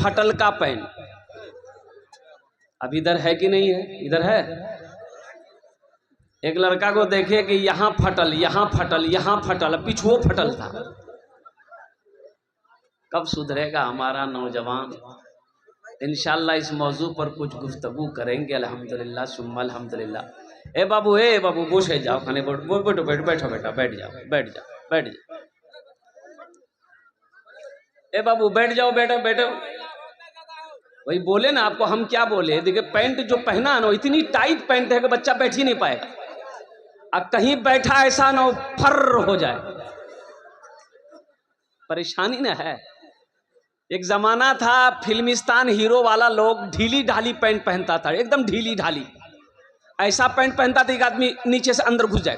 फटल का पैंट। अब इधर है कि नहीं है? इधर है। एक लड़का को देखे कि यहाँ फटल, यहाँ फटल, यहाँ फटल, पिछुओ फटल था। कब सुधरेगा हमारा नौजवान? इंशाल्लाह इस मौजू पर कुछ गुफ्तगू करेंगे। अल्हम्दुलिल्लाह सुम्मा अल्हम्दुलिल्लाह। ए बाबू बैठ जाओ, खाने बैठो बैठो बैठो बेटा, बैठ जाओ बैठ जाओ बैठ जाओ। ए बाबू बैठ जाओ बेटा बैठो। वही बोले ना आपको, हम क्या बोले? देखिए पैंट जो पहना है ना, इतनी टाइट पैंट है कि बच्चा बैठ ही नहीं पाएगा। अब कहीं बैठा ऐसा ना फर्र हो जाए, परेशानी ना है। एक जमाना था फिल्मिस्तान हीरो वाला लोग ढीली ढाली पैंट पहनता था, एकदम ढीली ढाली। ऐसा पैंट पहनता था एक आदमी नीचे से अंदर घुस जाए।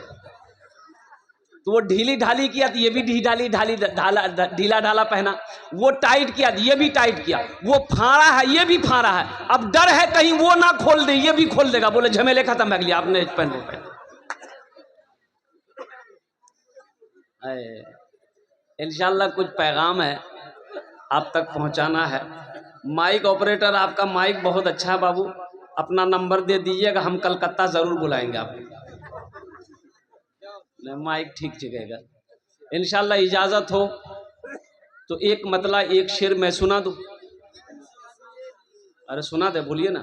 तो वो ढीली ढाली किया तो ये भी ढीला ढाला पहना। वो टाइट किया तो ये भी टाइट किया। वो फाड़ा है, ये भी फाड़ा है। अब डर है कहीं वो ना खोल दे, ये भी खोल देगा। बोले झमेले खत्म कर लिया आपने पहन। इंशाल्लाह कुछ पैगाम है आप तक पहुंचाना है। माइक ऑपरेटर, आपका माइक बहुत अच्छा है बाबू, अपना नंबर दे दीजिएगा, हम कलकत्ता जरूर बुलाएंगे आपको। माइक ठीक जगेगा इंशाल्लाह। इजाजत हो तो एक मतलब एक शेर मैं सुना दूं। अरे सुना दे, बोलिए ना।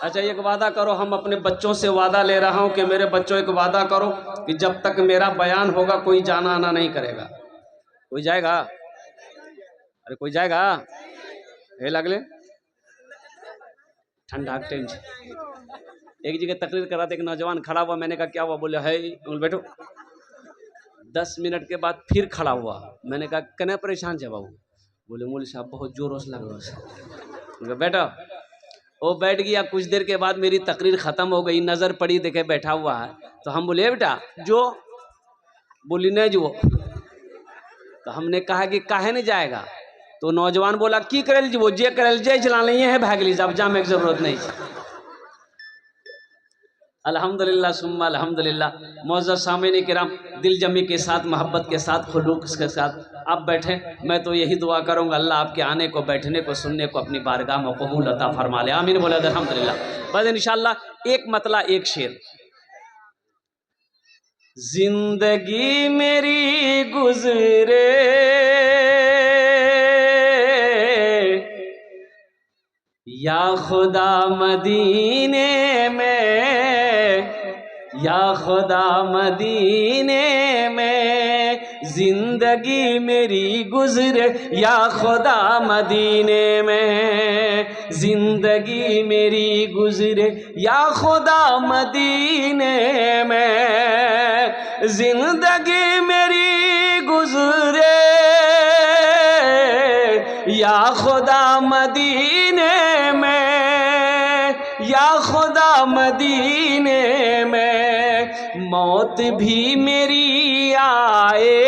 अच्छा एक वादा करो, हम अपने बच्चों से वादा ले रहा हूं कि मेरे बच्चों एक वादा करो कि जब तक मेरा बयान होगा कोई जाना आना नहीं करेगा। कोई जाएगा? अरे कोई जाएगा? हे लगले ठंडा टेंशन। एक जगह तकरीर करा था, एक नौजवान खड़ा हुआ, मैंने कहा क्या हुआ? बोले है बैठो। 10 मिनट के बाद फिर खड़ा हुआ, मैंने कहा कने परेशान है बाबू? बोले मौलवी साहब बहुत जोरों से लग रहा है। बैठो। वो बैठ गया। कुछ देर के बाद मेरी तकरीर खत्म हो गई, नजर पड़ी देखे बैठा हुआ है, तो हम बोले बेटा जो? बोली नहीं जो। तो हमने कहा कि काहे नहीं जाएगा? तो नौजवान बोला की करल जी? वो जे करल जे चला नहीं है भाग ली, अब जामे की जरूरत नहीं है। अल्हम्दुलिल्लाह सुम्मा अल्हम्दुलिल्लाह। मौजूद सामईन किराम, दिल जमी के साथ, मोहब्बत के साथ, खुलूस के साथ आप बैठे। मैं तो यही दुआ करूंगा अल्लाह आपके आने को, बैठने को, सुनने को अपनी बारगाह में कबूल अता फरमा ले। आमीन बोले अल्हम्दुलिल्लाह। बस इंशाल्लाह एक मतलब एक शेर। जिंदगी मेरी गुजरे या खुदा मदीने में, या खुदा मदीने में जिंदगी मेरी गुजरे, या खुदा मदीने में जिंदगी मेरी गुजरे, या खुदा मदीने में जिंदगी मेरी गुजरे, या खुदा मदीने में, या खुदा मदीने में मौत भी मेरी आए,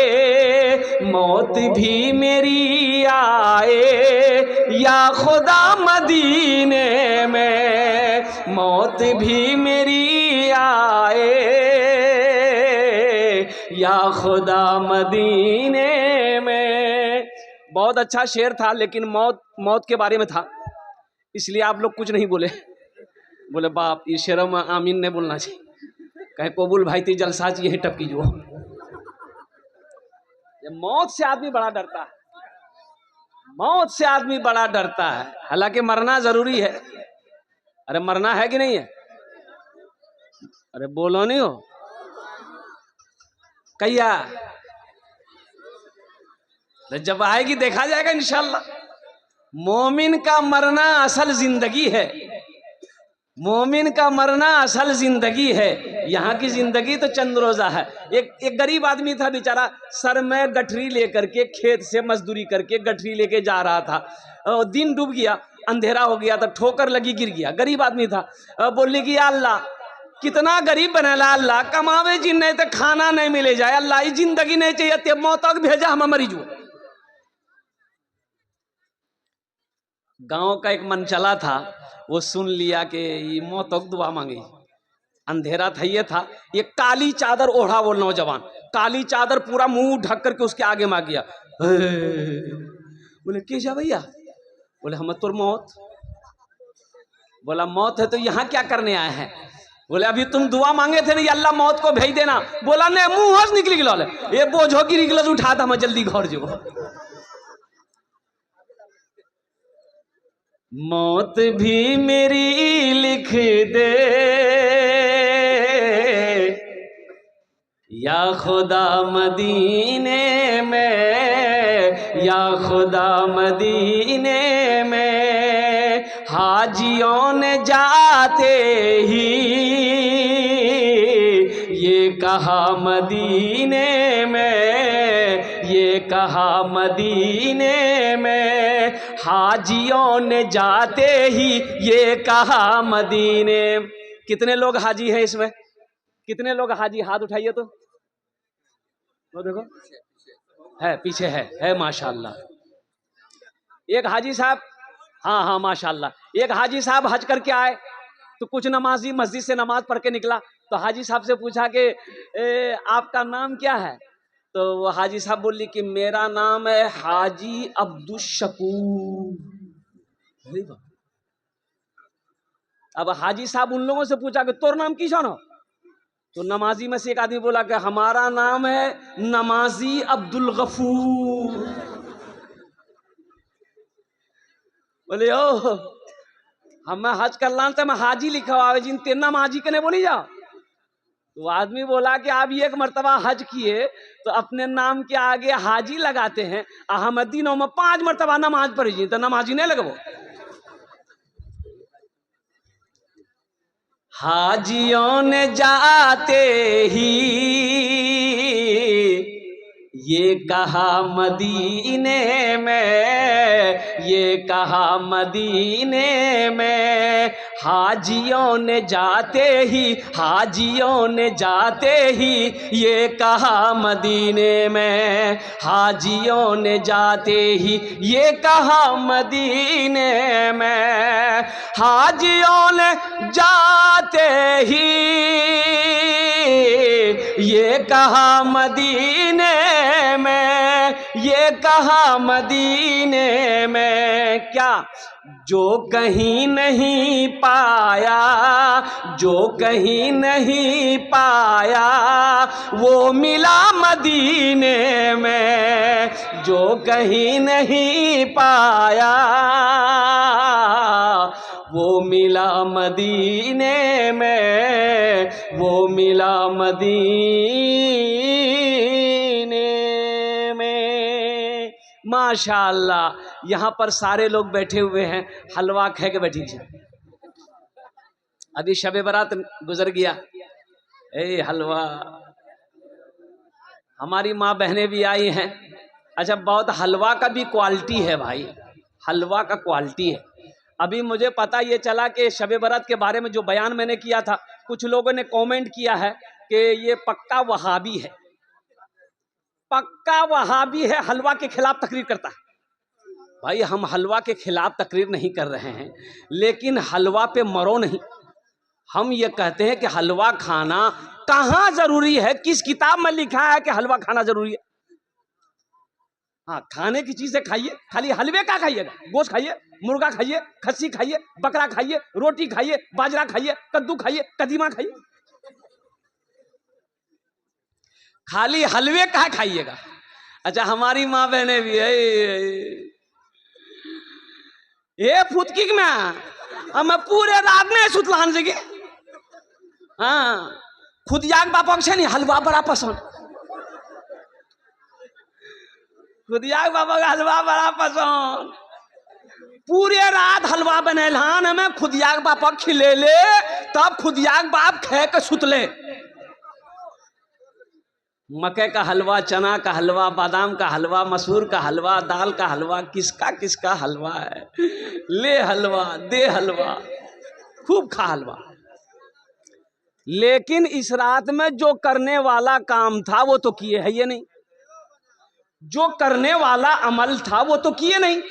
मौत भी मेरी आए, या खुदा मदीने में मौत भी मेरी आए, या खुदा मदीने में। बहुत अच्छा शेर था, लेकिन मौत के बारे में था, इसलिए आप लोग कुछ नहीं बोले। बोले बाप ये शेरों में आमीन नहीं बोलना चाहिए, कहे कबूल भाई थी जलसा यही टपकी जो। मौत से आदमी बड़ा डरता है, मौत से आदमी बड़ा डरता है। हालांकि मरना जरूरी है। अरे मरना है कि नहीं है? अरे बोलो नहीं हो कैया? जब आएगी देखा जाएगा इंशाल्लाह। मोमिन का मरना असल जिंदगी है, मोमिन का मरना असल जिंदगी है। यहाँ की जिंदगी तो चंद रोजा है। एक गरीब आदमी था बेचारा, सर में गठरी लेकर के खेत से मजदूरी करके गठरी लेके जा रहा था। दिन डूब गया, अंधेरा हो गया, तो ठोकर लगी, गिर गया। गरीब आदमी था। बोली कि अल्लाह कितना गरीब बनेला, अल्लाह कमावे जिन नहीं तो खाना नहीं मिले जाए, अल्लाह ये जिंदगी नहीं चाहिए, मौत तक भेजा हम मरीज हुए। गांव का एक मनचला था, वो सुन लिया कि ये मौत तक दुआ मांगी। अंधेरा था, ये था, ये काली चादर ओढ़ा वो नौजवान, काली चादर पूरा मुंह ढक करके उसके आगे मार गया। बोले कैसा भैया? बोले हम तुर मौत। बोला मौत है तो यहाँ क्या करने आए हैं? बोले अभी तुम दुआ मांगे थे ना, ये अल्लाह मौत को भेज देना। बोला नहीं, मुंह हंस निकली गिल ये बोझो की निकल उठा था, मैं जल्दी घर जो। मौत भी मेरी लिख दे या खुदा मदीने में, या खुदा मदीने में, हाजियों ने जाते ही ये कहा मदीने में, ये कहा मदीने में, हाजियों ने जाते ही ये कहा मदीने। कितने लोग हाजी हैं इसमें? कितने लोग हाजी? हाथ उठाइए तो देखो है, पीछे है माशाल्लाह। एक हाजी साहब, हाँ हाँ माशाल्लाह, एक हाजी साहब हज करके आए तो कुछ नमाजी मस्जिद से नमाज पढ़ के निकला तो हाजी साहब से पूछा कि आपका नाम क्या है? तो वो हाजी साहब बोली कि मेरा नाम है हाजी अब्दुल शकूर। अब हाजी साहब उन लोगों से पूछा कि तोर नाम किसान हो? तो नमाजी में से एक आदमी बोला कि हमारा नाम है नमाजी अब्दुल गफूर। बोले ओ हम हज कर लान तो मैं हाजी लिखा हुआ जिन ते नमाजी के ने बोली जाओ। तो आदमी बोला कि आप एक मर्तबा हज किए तो अपने नाम के आगे हाजी लगाते हैं, हम दिनों में 5 मर्तबा नमाज पढ़ी तो नमाजी नहीं लगबो। हाजियों ने जाते ही ये कहा मदीने में, ये कहा मदीने में, हाजियों ने जाते ही, हाजियों ने जाते ही ये कहा मदीने में, हाजियों ने जाते ही ये कहा मदीने में, हाजियों ने जाते ही ये कहा मदीने में, ये कहा मदीने में। क्या? जो कहीं नहीं पाया, जो कहीं नहीं पाया वो मिला मदीने में, जो कहीं नहीं पाया वो मिला मदीने में, वो मिला मदीने में। माशाअल्लाह। यहाँ पर सारे लोग बैठे हुए हैं, हलवा खा के बैठी है। अभी शबे बारात गुजर गया, हलवा, हमारी माँ बहनें भी आई हैं। अच्छा, बहुत हलवा का भी क्वालिटी है भाई, हलवा का क्वालिटी है। अभी मुझे पता ये चला कि शबे बारात के बारे में जो बयान मैंने किया था, कुछ लोगों ने कमेंट किया है कि ये पक्का वहाबी है, पक्का वहाबी है, हलवा के खिलाफ तकरीर करता है। भाई हम हलवा के खिलाफ तकरीर नहीं कर रहे हैं, लेकिन हलवा पे मरो नहीं। हम ये कहते हैं कि हलवा खाना कहाँ जरूरी है, किस किताब में लिखा है कि हलवा खाना जरूरी है? हाँ, खाने की चीजें खाइए, खाली हलवे का खाइएगा। गोश्त खाइए, मुर्गा खाइए, खस्सी खाइए, बकरा खाइए, रोटी खाइए, बाजरा खाइए, कद्दू खाइए, कदीमा खाइए, खाली हलवे का खाइएगा। अच्छा, हमारी माँ बहने भी है ये फुतकी में हम पूरे रात में सुतलान जगे। हाँ, खुद याग बापा से नहीं हलवा बड़ा पसंद, खुदिया बाबा का हलवा बड़ा पसंद। पूरे रात हलवा बनेलान हमें खुदिया बापा खिले ले, तब खुदिया बाप खे के सुतले। मकई का हलवा, चना का हलवा, बादाम का हलवा, मसूर का हलवा, दाल का हलवा, किसका किसका हलवा है। ले हलवा, दे हलवा, खूब खा हलवा। लेकिन इस रात में जो करने वाला काम था वो तो किए है ये नहीं, जो करने वाला अमल था वो तो किए नहीं।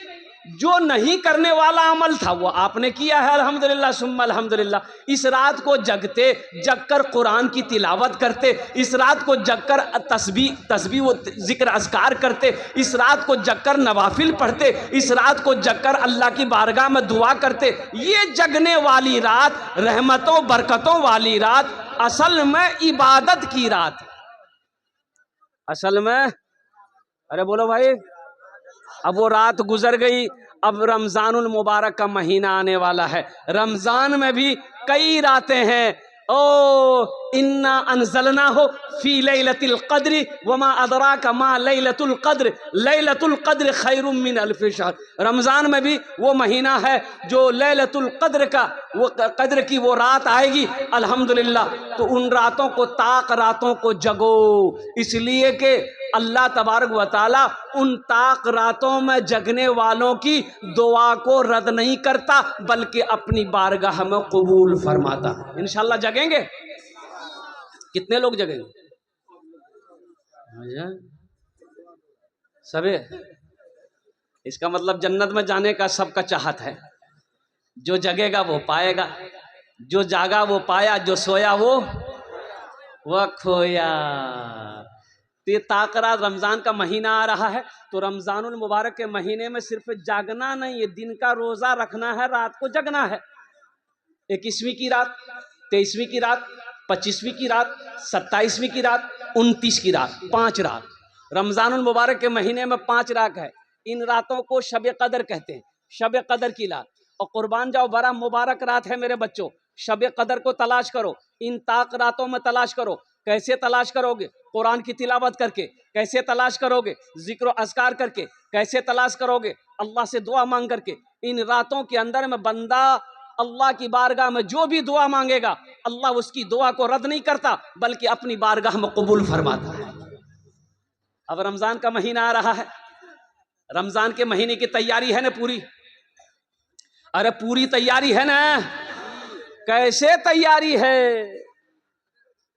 जो नहीं करने वाला अमल था वो आपने किया है, अल्हम्दुलिल्लाह सुम्मा अल्हम्दुलिल्लाह। इस रात को जगते जगकर कुरान की तिलावत करते, इस रात को जगकर तस्बीह व जिक्र अज़कार करते, इस रात को जगकर नवाफिल पढ़ते, इस रात को जगकर अल्लाह की बारगाह में दुआ करते। ये जगने वाली रात, रहमतों बरकतों वाली रात, असल में इबादत की रात, असल में, अरे बोलो भाई। अब वो रात गुजर गई, अब रमजानुल मुबारक का महीना आने वाला है। रमजान में भी कई रातें हैं। ओ इन्ना अनज़लना हो फी लैलतिल क़द्र वमा अदराका मा लैलतुल क़द्र, लैलतुल क़द्र खैरुम मिन अल्फ़ि शहर। रमज़ान में भी वो महीना है जो लैलतुल क़द्र का, वो क़द्र की वो रात आएगी अल्हम्दुलिल्लाह। तो उन रातों को, ताक रातों को जगो, इसलिए कि अल्लाह तबारक व तआला उन ताक रातों में जगने वालों की दुआ को रद्द नहीं करता, बल्कि अपनी बारगाह में कबूल फरमाता। इंशाअल्लाह जगेंगे। कितने लोग जगेंगे? सबे। इसका मतलब जन्नत में जाने का सबका चाहत है। जो जगेगा वो पाएगा, जो जागा वो पाया, जो सोया वो खोया। ये ताकरा रमज़ान का महीना आ रहा है, तो रमज़ानुल मुबारक के महीने में सिर्फ जागना नहीं है, दिन का रोज़ा रखना है, रात को जगना है। 21वीं की रात, 23वीं की रात, 25वीं की रात, 27वीं की रात, 29 की रात, 5 रात। रमज़ानुल मुबारक के महीने में 5 रात है। इन रातों को शब कदर कहते हैं, शब कदर की रात। और कुर्बान जाओ, बड़ा मुबारक रात है मेरे बच्चों। शब कदर को तलाश करो, इन ताक रातों में तलाश करो। कैसे तलाश करोगे? कुरान की तिलावत करके। कैसे तलाश करोगे? जिक्र अज़कार करके। कैसे तलाश करोगे? अल्लाह से दुआ मांग करके। इन रातों के अंदर में बंदा अल्लाह की बारगाह में जो भी दुआ मांगेगा, अल्लाह उसकी दुआ को रद्द नहीं करता, बल्कि अपनी बारगाह में कबूल फरमाता है। अब रमज़ान का महीना आ रहा है, रमज़ान के महीने की तैयारी है ना पूरी? अरे पूरी तैयारी है ना? कैसे तैयारी है?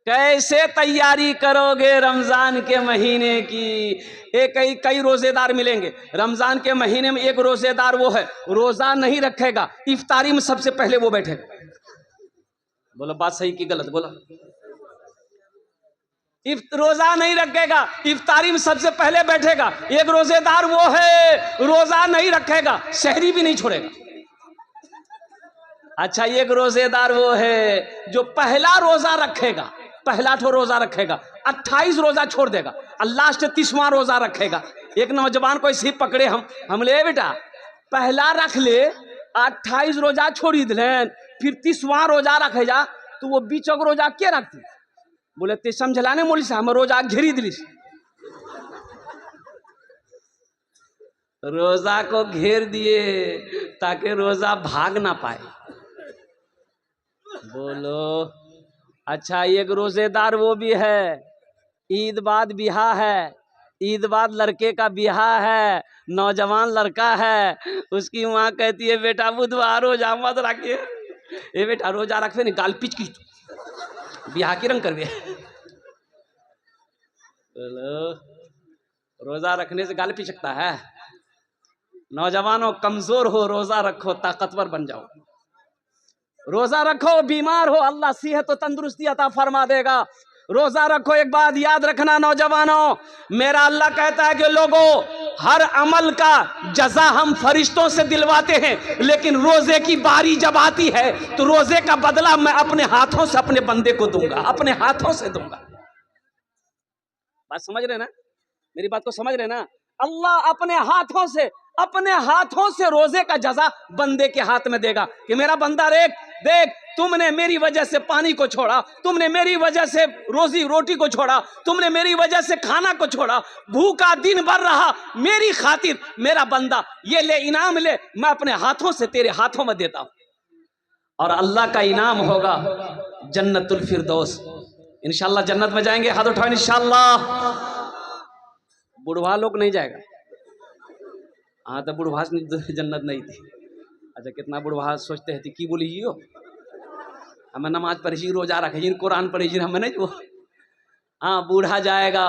कैसे तैयारी करोगे रमज़ान के महीने की? कई रोज़ेदार मिलेंगे रमज़ान के महीने में। एक रोज़ेदार वो है, रोज़ा नहीं रखेगा, इफ्तारी में सबसे पहले वो बैठेगा। बोलो बात सही की गलत? बोला। रोज़ा नहीं रखेगा, इफ्तारी में सबसे पहले बैठेगा। एक रोज़ेदार वो है, रोज़ा नहीं रखेगा, सहरी भी नहीं छोड़ेगा। अच्छा, एक रोज़ेदार वो है जो पहला रोज़ा रखेगा, पहला ठो रोज़ा रखेगा, 28 रोज़ा छोड़ देगा, और लास्ट 30वां रोज़ा रखेगा। एक नौजवान को इसी पकड़े हम ले बेटा, पहला रख ले, 28 रोज़ा छोड़ी दिलें, फिर 30वां रोज़ा रखे जा, तो वो बीचक रोज़ा क्या रखती? बोले ते समझलाने मोली से हम रोज़ा घेरी दिली, रोज़ा को घेर दिए ताकि रोज़ा भाग ना पाए। बोलो। अच्छा, एक रोज़ेदार वो भी है, ईद बाद बिहा है, ईद बाद लड़के का बिहा है, नौजवान लड़का है, उसकी माँ कहती है बेटा बुधवार रोजा मत रखिए, ये बेटा रोजा रखे नहीं गाल पिच की बिहा की रंग करवे। रोजा रखने से गाल पिचकता है? नौजवानों, कमजोर हो रोजा रखो, ताकतवर बन जाओ। रोजा रखो, बीमार हो अल्लाह सेहत और तंदुरुस्ती अता फरमा देगा। रोजा रखो। एक बात याद रखना नौजवानों, मेरा अल्लाह कहता है कि लोगों, हर अमल का जजा हम फरिश्तों से दिलवाते हैं, लेकिन रोजे की बारी जब आती है तो रोजे का बदला मैं अपने हाथों से अपने बंदे को दूंगा, अपने हाथों से दूंगा। बात समझ रहे ना? मेरी बात को समझ रहे ना? अल्लाह अपने हाथों से रोजे का जजा बंदे के हाथ में देगा कि मेरा बंदा देख, तुमने मेरी वजह से पानी को छोड़ा, तुमने मेरी वजह से रोटी को छोड़ा, तुमने मेरी वजह से खाना को छोड़ा, भूखा दिन भर रहा मेरी खातिर, मेरा बंदा ये ले, इनाम ले, मैं अपने हाथों से तेरे हाथों में देता हूं। और अल्लाह का इनाम होगा जन्नतुल फिरदौस। इंशाल्लाह जन्नत में जाएंगे, हाथ उठाओ इंशाल्लाह। बुढ़वा लोग नहीं जाएगा। हाँ, तो बुढ़वा जन्नत नहीं थी। अच्छा, कितना बुढ़वा सोचते हैं की बोली जियो, हमें नमाज पढ़ी, रोजा रखे, कुरान पढ़ी, हमें नहीं वो। हाँ, बूढ़ा जाएगा,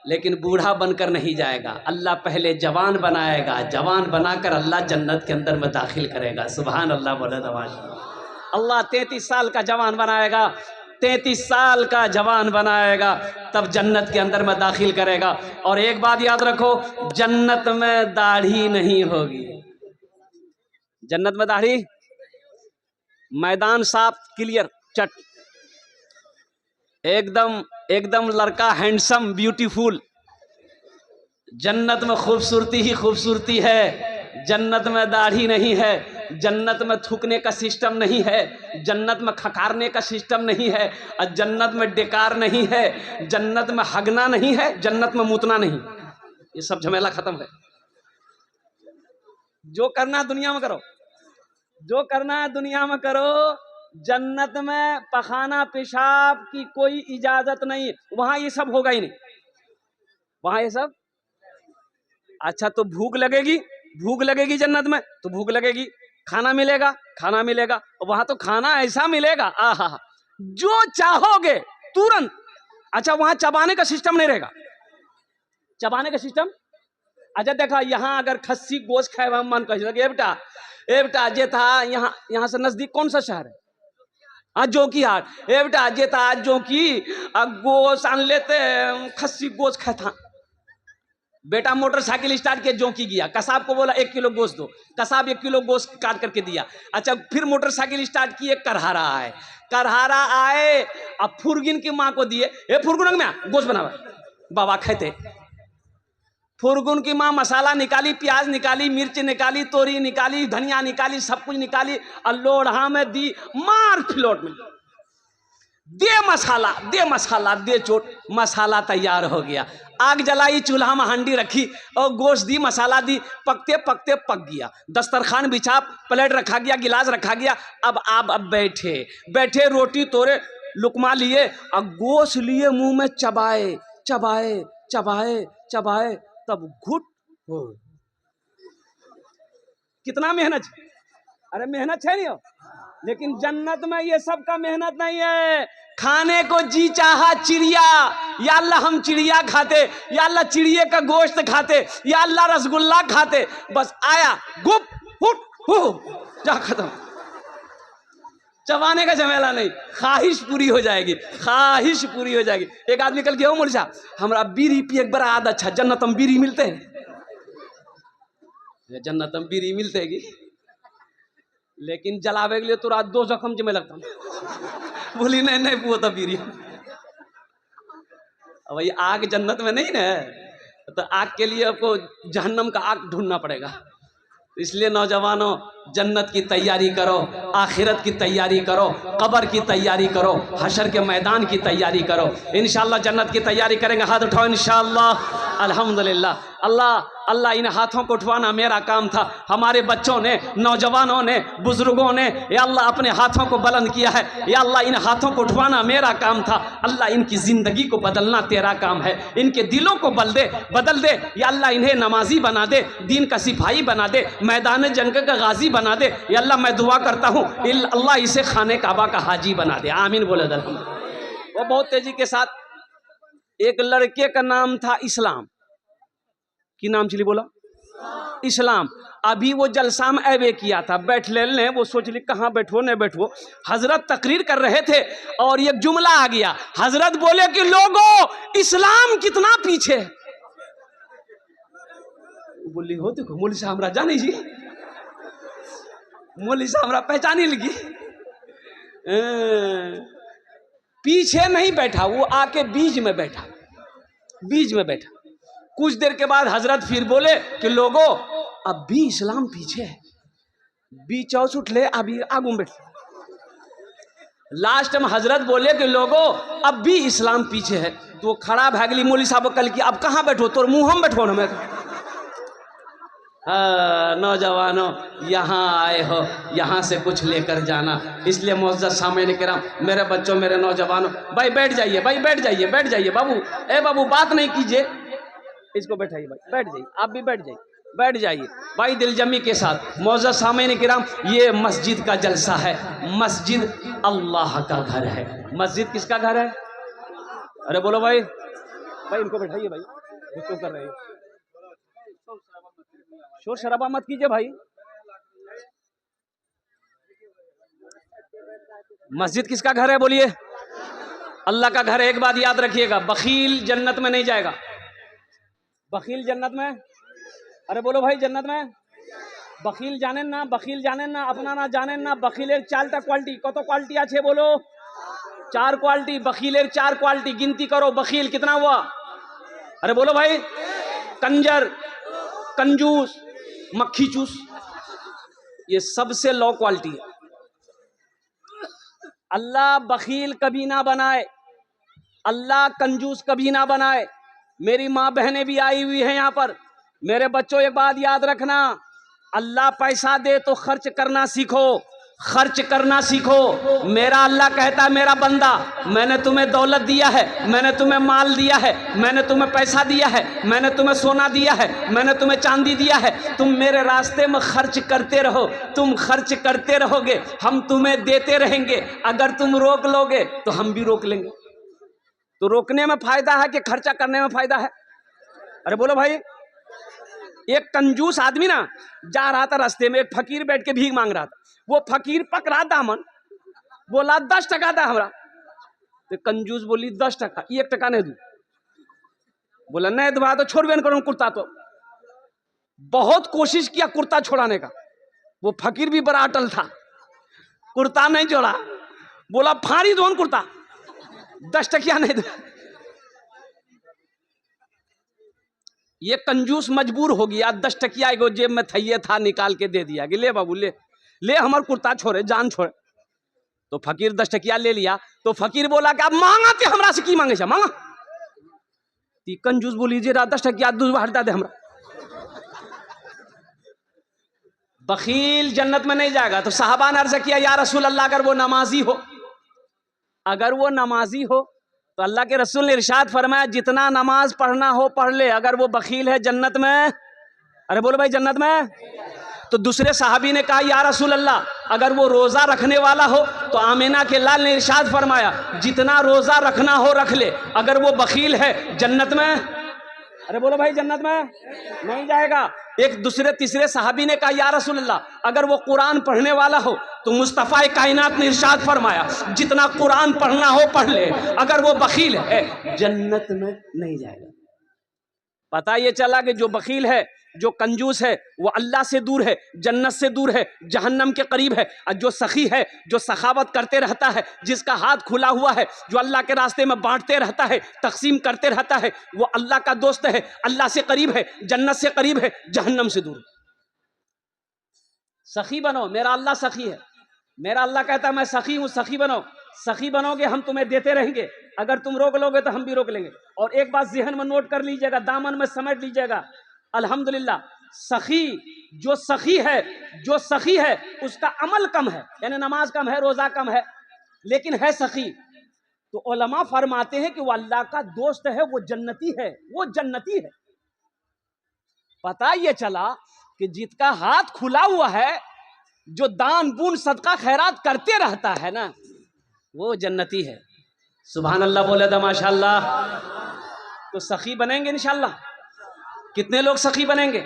लेकिन बूढ़ा बनकर नहीं जाएगा। अल्लाह पहले जवान बनाएगा, जवान बनाकर अल्लाह जन्नत के अंदर में दाखिल करेगा। सुभान अल्लाह बोले दवाश। अल्लाह 33 साल का जवान बनाएगा, 33 साल का जवान बनाएगा, तब जन्नत के अंदर में दाखिल करेगा। और एक बात याद रखो, जन्नत में दाढ़ी नहीं होगी। जन्नत में दाढ़ी, मैदान साफ क्लियर चट, एकदम एकदम लड़का हैंडसम ब्यूटीफुल। जन्नत में खूबसूरती ही खूबसूरती है। जन्नत में दाढ़ी नहीं है, जन्नत में थूकने का सिस्टम नहीं है, जन्नत में खकारने का सिस्टम नहीं है, और जन्नत में डेकार नहीं है, जन्नत में हगना नहीं है, जन्नत में मूतना नहीं। ये सब झमेला खत्म है। जो करना है दुनिया में करो, जो करना है दुनिया में करो। जन्नत में पखाना पेशाब की कोई इजाजत नहीं, वहां ये सब होगा ही नहीं, वहां ये सब। अच्छा तो भूख लगेगी, भूख लगेगी जन्नत में तो भूख लगेगी, खाना मिलेगा, खाना मिलेगा, वहां तो खाना ऐसा मिलेगा, आहा जो चाहोगे तुरंत। अच्छा वहां चबाने का सिस्टम नहीं रहेगा, चबाने का सिस्टम। अच्छा देखा, यहाँ अगर खस्सी गोश्त खाए हम मन कह बेटा, ए बेटा जे था यहाँ से नजदीक कौन सा शहर है? हाँ जोकी हाट। ए बेटा जे था जोकी गोश्त आन लेते, खस्सी गोश्त खाए था। बेटा मोटरसाइकिल स्टार्ट किया, जोकी गया, कसाब को बोला 1 किलो गोश्त दो, कसाब 1 किलो गोश्त काट करके दिया। अच्छा फिर मोटरसाइकिल स्टार्ट किए, करहारा आए, करहारा आए, अब फुरगिन की माँ को दिए, ए फुरगुन में गोश्त बनावा, बाबा खाते। फुरगुन की माँ मसाला निकाली, प्याज निकाली, मिर्च निकाली, तोरी निकाली, धनिया निकाली, सब कुछ निकाली, और लोढ़ा में दी, मार फिलोट में, दे मसाला, दे मसाला, दे चोट, मसाला तैयार हो गया। आग जलाई, चूल्हा में हांडी रखी और गोश्त दी, मसाला दी, पकते पकते पक गया। दस्तरखान बिछा, प्लेट रखा गया, गिलास रखा गया। अब बैठे बैठे रोटी तोड़े, लुकमा लिए और गोश्त लिए, मुंह में चबाए चबाए चबाए चबाए, तब घुट हो। कितना मेहनत, अरे मेहनत है नहीं हो, लेकिन जन्नत में ये सब का मेहनत नहीं है। खाने को जी चाहा चिड़िया, या अल्लाह हम चिड़िया खाते, या अल्लाह चिड़िया का गोश्त खाते, या अल्लाह रसगुल्ला खाते, बस आया गुप हुट हो जा खत्म। चबाने का झमेला नहीं, ख्वाहिश पूरी हो जाएगी, ख्वाहिश पूरी हो जाएगी। एक आदमी कल के हो मुर्जा, हमरा बीड़ी पिए एक बड़ा आदत अच्छा, जन्नत में बीड़ी मिलते हैं, जन्नत में बीड़ी मिलते है, लेकिन जलावे के लिए तो रात 2 जख्म में लगता हूँ। बोली नहीं नहीं वो तो बीड़ी, अब भाई आग जन्नत में नहीं ना, तो आग के लिए आपको जहन्नम का आग ढूंढना पड़ेगा। इसलिए नौजवानों, जन्नत की तैयारी करो, आखिरत की तैयारी करो, कब्र की तैयारी करो, हशर के मैदान की तैयारी करो। इंशाअल्लाह जन्नत की तैयारी करेंगे। हाथ उठाओ इंशाअल्लाह। अल्हम्दुलिल्लाह। अल्लाह अल्लाह इन हाथों को उठवाना मेरा काम था। हमारे बच्चों ने, नौजवानों ने, बुजुर्गों ने या अल्लाह अपने हाथों को बुलंद किया है। या अल्लाह इन हाथों को उठवाना मेरा काम था। अल्लाह इनकी ज़िंदगी को बदलना तेरा काम है। इनके दिलों को बदल दे। या अल्लाह इन्हें नमाजी बना दे, दीन का सिपाही बना दे, मैदान जंग का गाजी बना दे। या अल्लाह मैं दुआ करता हूँ, अल्लाह इसे खाने काबा का हाजी बना दे। आमीन बोले दल। वो बहुत तेजी के साथ, एक लड़के का नाम था इस्लाम, की नाम चली बोला इस्लाम। अभी वो जलसा में ऐबे किया था, बैठ ले, वो सोच ली कहाँ बैठो न बैठो। हजरत तकरीर कर रहे थे और एक जुमला आ गया। हजरत बोले कि लोगों इस्लाम कितना पीछे है। बोली हो देखो मौलवी साहब हमरा जानी जी, मौलवी साहब हमरा पहचानी लगी। पीछे नहीं बैठा, वो आके बीच में बैठा, बीच में बैठा। कुछ देर के बाद हजरत फिर बोले कि लोगों अब भी इस्लाम पीछे है, बीच चौस उठ ले, अभी आगू बैठ। लास्ट में हजरत बोले कि लोगों अब भी इस्लाम पीछे है। तो खड़ा भागली मौलवी साहब कल की, अब कहाँ बैठो, तो मुंह हम बैठो ना। नौजवानों यहाँ आए हो, यहाँ से कुछ लेकर जाना। इसलिए मुअज़्ज़ज़ सामईन किराम, मेरे बच्चों, मेरे नौजवानों, भाई बैठ जाइए, भाई बैठ जाइए, बैठ जाइए। बाबू, ए बाबू बात नहीं कीजिए, इसको बैठाइए भाई, बैठ जाइए, आप भी बैठ जाइए, बैठ जाइए भाई दिलजमी के साथ। मुअज़्ज़ज़ सामईन किराम, ये मस्जिद का जलसा है। मस्जिद अल्लाह का घर है। मस्जिद किसका घर है? अरे बोलो भाई, भाई इनको बैठाइए भाई, गुस्सा कर रहे हैं। शोर शराबा मत कीजिए भाई। मस्जिद किसका घर है बोलिए? अल्लाह का घर है। एक बात याद रखिएगा, बखील जन्नत में नहीं जाएगा। बखील जन्नत में, अरे बोलो भाई जन्नत में। बखील जाने ना, बखील जाने ना, अपना ना जाने ना। बखीलेर चालटा क्वालिटी, कत क्वालिटी आछे बोलो? 4 क्वालिटी। बखीलेर 4 क्वालिटी गिनती करो। बखील कितना हुआ? अरे बोलो भाई। कंजर, कंजूस, मक्खी चूस, ये सबसे लो क्वालिटी है। अल्लाह बखील कभी ना बनाए, अल्लाह कंजूस कभी ना बनाए। मेरी माँ बहनें भी आई हुई हैं यहाँ पर। मेरे बच्चों एक बात याद रखना, अल्लाह पैसा दे तो खर्च करना सीखो, खर्च करना सीखो। मेरा अल्लाह कहता है मेरा बंदा, मैंने तुम्हें दौलत दिया है, मैंने तुम्हें माल दिया है, मैंने तुम्हें पैसा दिया है, मैंने तुम्हें सोना दिया है, मैंने तुम्हें चांदी दिया है। तुम मेरे रास्ते में खर्च करते रहो, तुम खर्च करते रहोगे, हम तुम्हें देते रहेंगे। अगर तुम रोक लोगे तो हम भी रोक लेंगे। तो रोकने में फायदा है कि खर्चा करने में फायदा है? अरे बोलो भाई। एक कंजूस आदमी ना जा रहा था रास्ते में, एक फकीर बैठ के भीख मांग रहा था। वो फकीर पकड़ा दामन, बोला 10 टका दा हमरा। तो कंजूस बोली 10 टका, 1 टका नहीं दू। बोला नहीं दुआ तो छोड़ बेन करूं कुर्ता। तो बहुत कोशिश किया कुर्ता छोड़ाने का, वो फकीर भी बड़ा अटल था, कुर्ता नहीं छोड़ा। बोला फाड़ी दो कुर्ता, 10 टकिया नहीं दे। ये कंजूस मजबूर हो गया, 10 टकिया एगो जेब में थैये था, निकाल के दे दिया कि ले बाबू ले ले, हमार कुर्ता छोड़े, जान छोड़े। तो फकीर 10 टकिया ले लिया। तो फकीर बोला कि अब मांगा ते हमरा से की मांगे छे मांगा। ती कंजूस बोली जे 10 टकिया दूध हटा दे हमरा। बखील जन्नत में नहीं जाएगा। तो साहबा ने अर्ज किया या रसूल अल्लाह, अगर वो नमाजी हो, अगर वो नमाजी हो तो अल्लाह के रसूल ने इरशाद फरमाया जितना नमाज पढ़ना हो पढ़ ले, अगर वो बखील है जन्नत में। अरे बोलो भाई जन्नत में। तो दूसरे साहबी ने कहा या रसूल अल्लाह, अगर वो रोजा रखने वाला हो तो आमिना के लाल ने इरशाद फरमाया जितना रोजा रखना हो रख ले, अगर वो बखील है जन्नत में। अरे बोलो भाई जन्नत में नहीं जाएगा। एक दूसरे तीसरे साहबी ने कहा या रसूल अल्लाह, अगर वो कुरान पढ़ने वाला हो तो मुस्तफ़ा कायनात ने इरशाद फरमाया जितना कुरान पढ़ना हो पढ़ ले, अगर वो बखील है जन्नत में नहीं जाएगा। पता ये चला कि जो बखील है, जो कंजूस है, वो अल्लाह से दूर है, जन्नत से दूर है, जहन्नम के करीब है। और जो सखी है, जो सखावत करते रहता है, जिसका हाथ खुला हुआ है, जो अल्लाह के रास्ते में बांटते रहता है, तकसीम करते रहता है, वो अल्लाह का दोस्त है, अल्लाह से करीब है, जन्नत से करीब है, जहन्नम से दूर। सखी बनो, मेरा अल्लाह सखी है। मेरा अल्लाह कहता है मैं सखी हूं, सखी बनो। सखी बनोगे हम तुम्हें देते रहेंगे, अगर तुम रोक लोगे तो हम भी रोक लेंगे। और एक बात ज़हन में नोट कर लीजिएगा, दामन में समेट लीजिएगा, अल्हम्दुलिल्लाह सखी, जो सखी है, जो सखी है उसका अमल कम है, यानी नमाज कम है, रोजा कम है, लेकिन है सखी। तो उलमा फरमाते हैं कि वो अल्लाह का दोस्त है, वो जन्नती है, वो जन्नती है। पता ये चला कि जिसका हाथ खुला हुआ है, जो दान पुण्य सदका खैरात करते रहता है ना, वो जन्नती है। सुभान अल्लाह बोले तो माशाअल्लाह। तो सखी बनेंगे इंशाअल्लाह। कितने लोग सखी बनेंगे?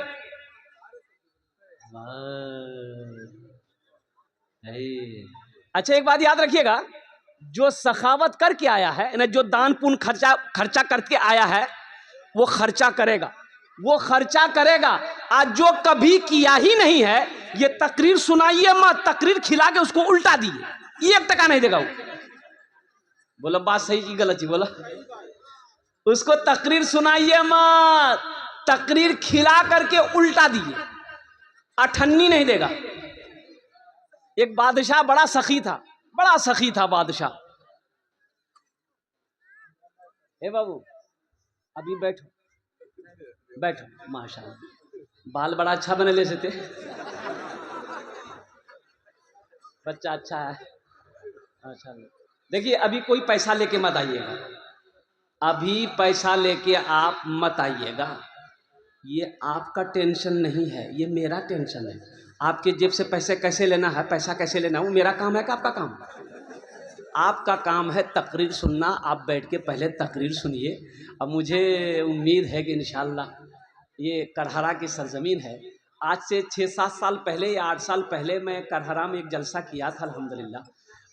अच्छा एक बात याद रखिएगा, जो सखावत करके आया है ना, जो दान पुण्य खर्चा करके आया है, वो खर्चा करेगा, वो खर्चा करेगा। आज जो कभी किया ही नहीं है, ये तकरीर सुनाइए मत, तकरीर खिला के उसको उल्टा दिए, 1 टका नहीं देगा वो। बोला बात सही की गलत ही बोला? उसको तकरीर सुनाइए मत, तकरीर खिला करके उल्टा दिए, अठन्नी नहीं देगा। एक बादशाह बड़ा सखी था, बड़ा सखी था बादशाह। हे बाबू अभी बैठो बैठो, माशाल्लाह बाल बड़ा अच्छा बने ले थे, बच्चा अच्छा है, माशाल्लाह। देखिए अभी कोई पैसा लेके मत आइएगा, अभी पैसा लेके आप मत आइएगा, ये आपका टेंशन नहीं है, ये मेरा टेंशन है। आपके जेब से पैसे कैसे लेना है, पैसा कैसे लेना है, वो मेरा काम है कि आपका काम? आपका काम है तकरीर सुनना, आप बैठ के पहले तकरीर सुनिए। अब मुझे उम्मीद है कि इंशाअल्लाह ये करहरा की सरजमीन है। आज से 6-7 साल पहले या 8 साल पहले मैं करहरा में एक जलसा किया था अल्हम्दुलिल्लाह।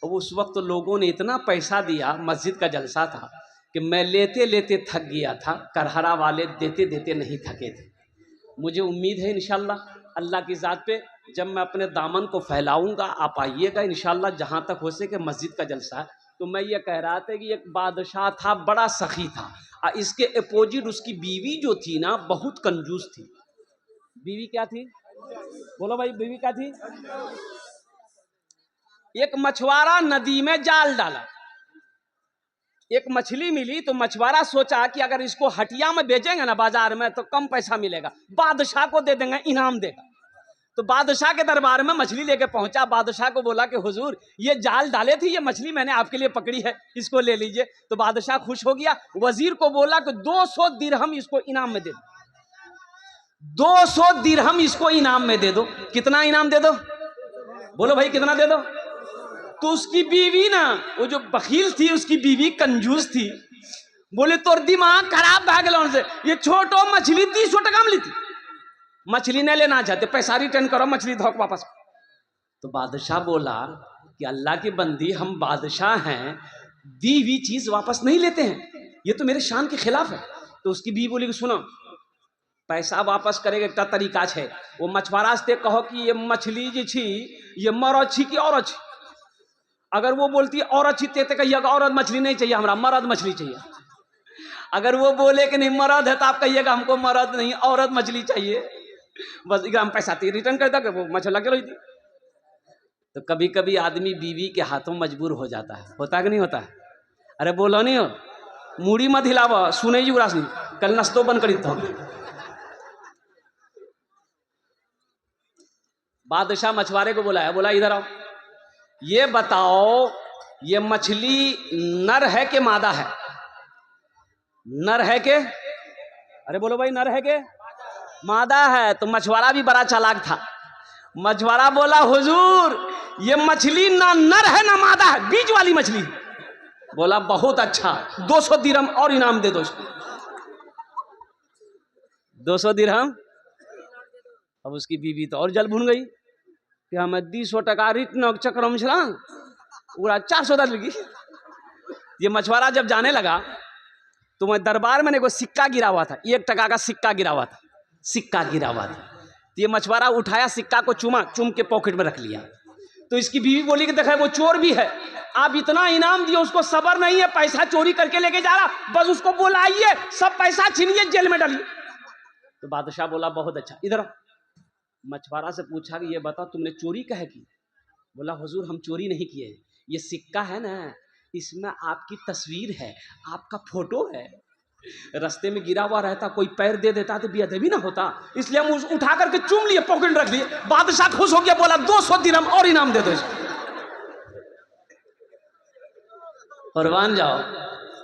और उस वक्त तो लोगों ने इतना पैसा दिया, मस्जिद का जलसा था कि मैं लेते लेते थक गया था, करहरा वाले देते देते नहीं थके थे। मुझे उम्मीद है इंशाअल्लाह अल्लाह की ज़ात पे जब मैं अपने दामन को फैलाऊंगा आप आइएगा इंशाअल्लाह। जहाँ तक हो सके मस्जिद का जलसा है। तो मैं ये कह रहा था कि एक बादशाह था, बड़ा सखी था, और इसके अपोजिट उसकी बीवी जो थी ना बहुत कंजूस थी। बीवी क्या थी? बोलो भाई, बीवी क्या थी? एक मछुआरा नदी में जाल डाला, एक मछली मिली तो मछुआरा सोचा कि अगर इसको हटिया में बेचेंगे ना बाजार में तो कम पैसा मिलेगा, बादशाह को दे देंगे, इनाम देगा। तो बादशाह के दरबार में मछली लेके पहुंचा। बादशाह को बोला कि हुजूर ये जाल डाले थे, ये मछली मैंने आपके लिए पकड़ी है, इसको ले लीजिए। तो बादशाह खुश हो गया। वजीर को बोला कि 200 दिरहम इसको इनाम में दे दो, 200 दिरहम इसको इनाम में दे दो। कितना इनाम दे दो? बोलो भाई कितना दे दो? तो उसकी बीवी ना, वो जो बखील थी उसकी बीवी कंजूस थी, बोले तोर दिमाग खराब भाग से, ये छोटो मछली 300 टका में ली थी, मछली नहीं लेना चाहते, पैसा रिटर्न करो, मछली धोक वापस। तो बादशाह बोला कि अल्लाह की बंदी, हम बादशाह हैं, दी हुई चीज वापस नहीं लेते हैं, ये तो मेरे शान के खिलाफ है। तो उसकी बीवी बोली कि सुनो, पैसा वापस करेगा एक तरीका है, वो मछुआरा से कहो कि ये मछली जी छी ये मर छी कि और अच्छी। अगर वो बोलती है और अच्छी ते कहिएगा औरत मछली नहीं चाहिए, हमारा मर्द मछली चाहिए। अगर वो बोले कि नहीं मर्द है तो आप कहिएगा हमको मर्द नहीं औरत मछली चाहिए, बस ग्राम पैसा रिटर्न कर दो, वो मछली लगे रही थी। तो कभी कभी आदमी बीवी के हाथों मजबूर हो जाता है, होता कि नहीं होता है? अरे बोलो नहीं हो, मूड़ी मत हिलावा, सुने जी उरास नहीं, कल नस्तो बंद करी तो। बादशाह मछुआरे को बुलाया, बोला इधर आओ, ये बताओ ये मछली नर है कि मादा है? नर है के? अरे बोलो भाई, नर है के मादा है? तो मछुआरा भी बड़ा चालाक था। मछुआरा बोला हुजूर ये मछली ना नर है ना मादा है, बीच वाली मछली। बोला बहुत अच्छा, 200 दिरहम और इनाम दे दो इसको। 200 दिरहम। अब उसकी बीवी तो और जल भून गई कि हमें 200 टका रिटर्न चक्र में छला पूरा 400 लगी। ये मछुआरा जब जाने लगा तो मैं दरबार में को सिक्का गिरा हुआ था, 1 टका का सिक्का गिरा हुआ था, सिक्का गिरा हुआ था। तो ये मछुआरा उठाया, सिक्का को चूम के पॉकेट में रख लिया। तो इसकी बीवी बोली कि देखा वो चोर भी है, आप इतना इनाम दिए उसको सबर नहीं है, पैसा चोरी करके लेके जा रहा, बस उसको बुलाइए, सब पैसा छीनिए, जेल में डालिए। तो बादशाह बोला बहुत अच्छा, इधर। मछुआरा से पूछा कि ये बताओ तुमने चोरी कहे की? बोला हुजूर हम चोरी नहीं किए, ये सिक्का है ना इसमें आपकी तस्वीर है, आपका फोटो है, रास्ते में गिरा हुआ रहता कोई पैर दे देता तो बेअदबी ना होता, इसलिए हम उठा करके चूम लिए, पॉकेट रख लिए। बादशाह खुश हो गया, बोला 200 दिरहम और इनाम दे दो इसको। कुर्बान जाओ,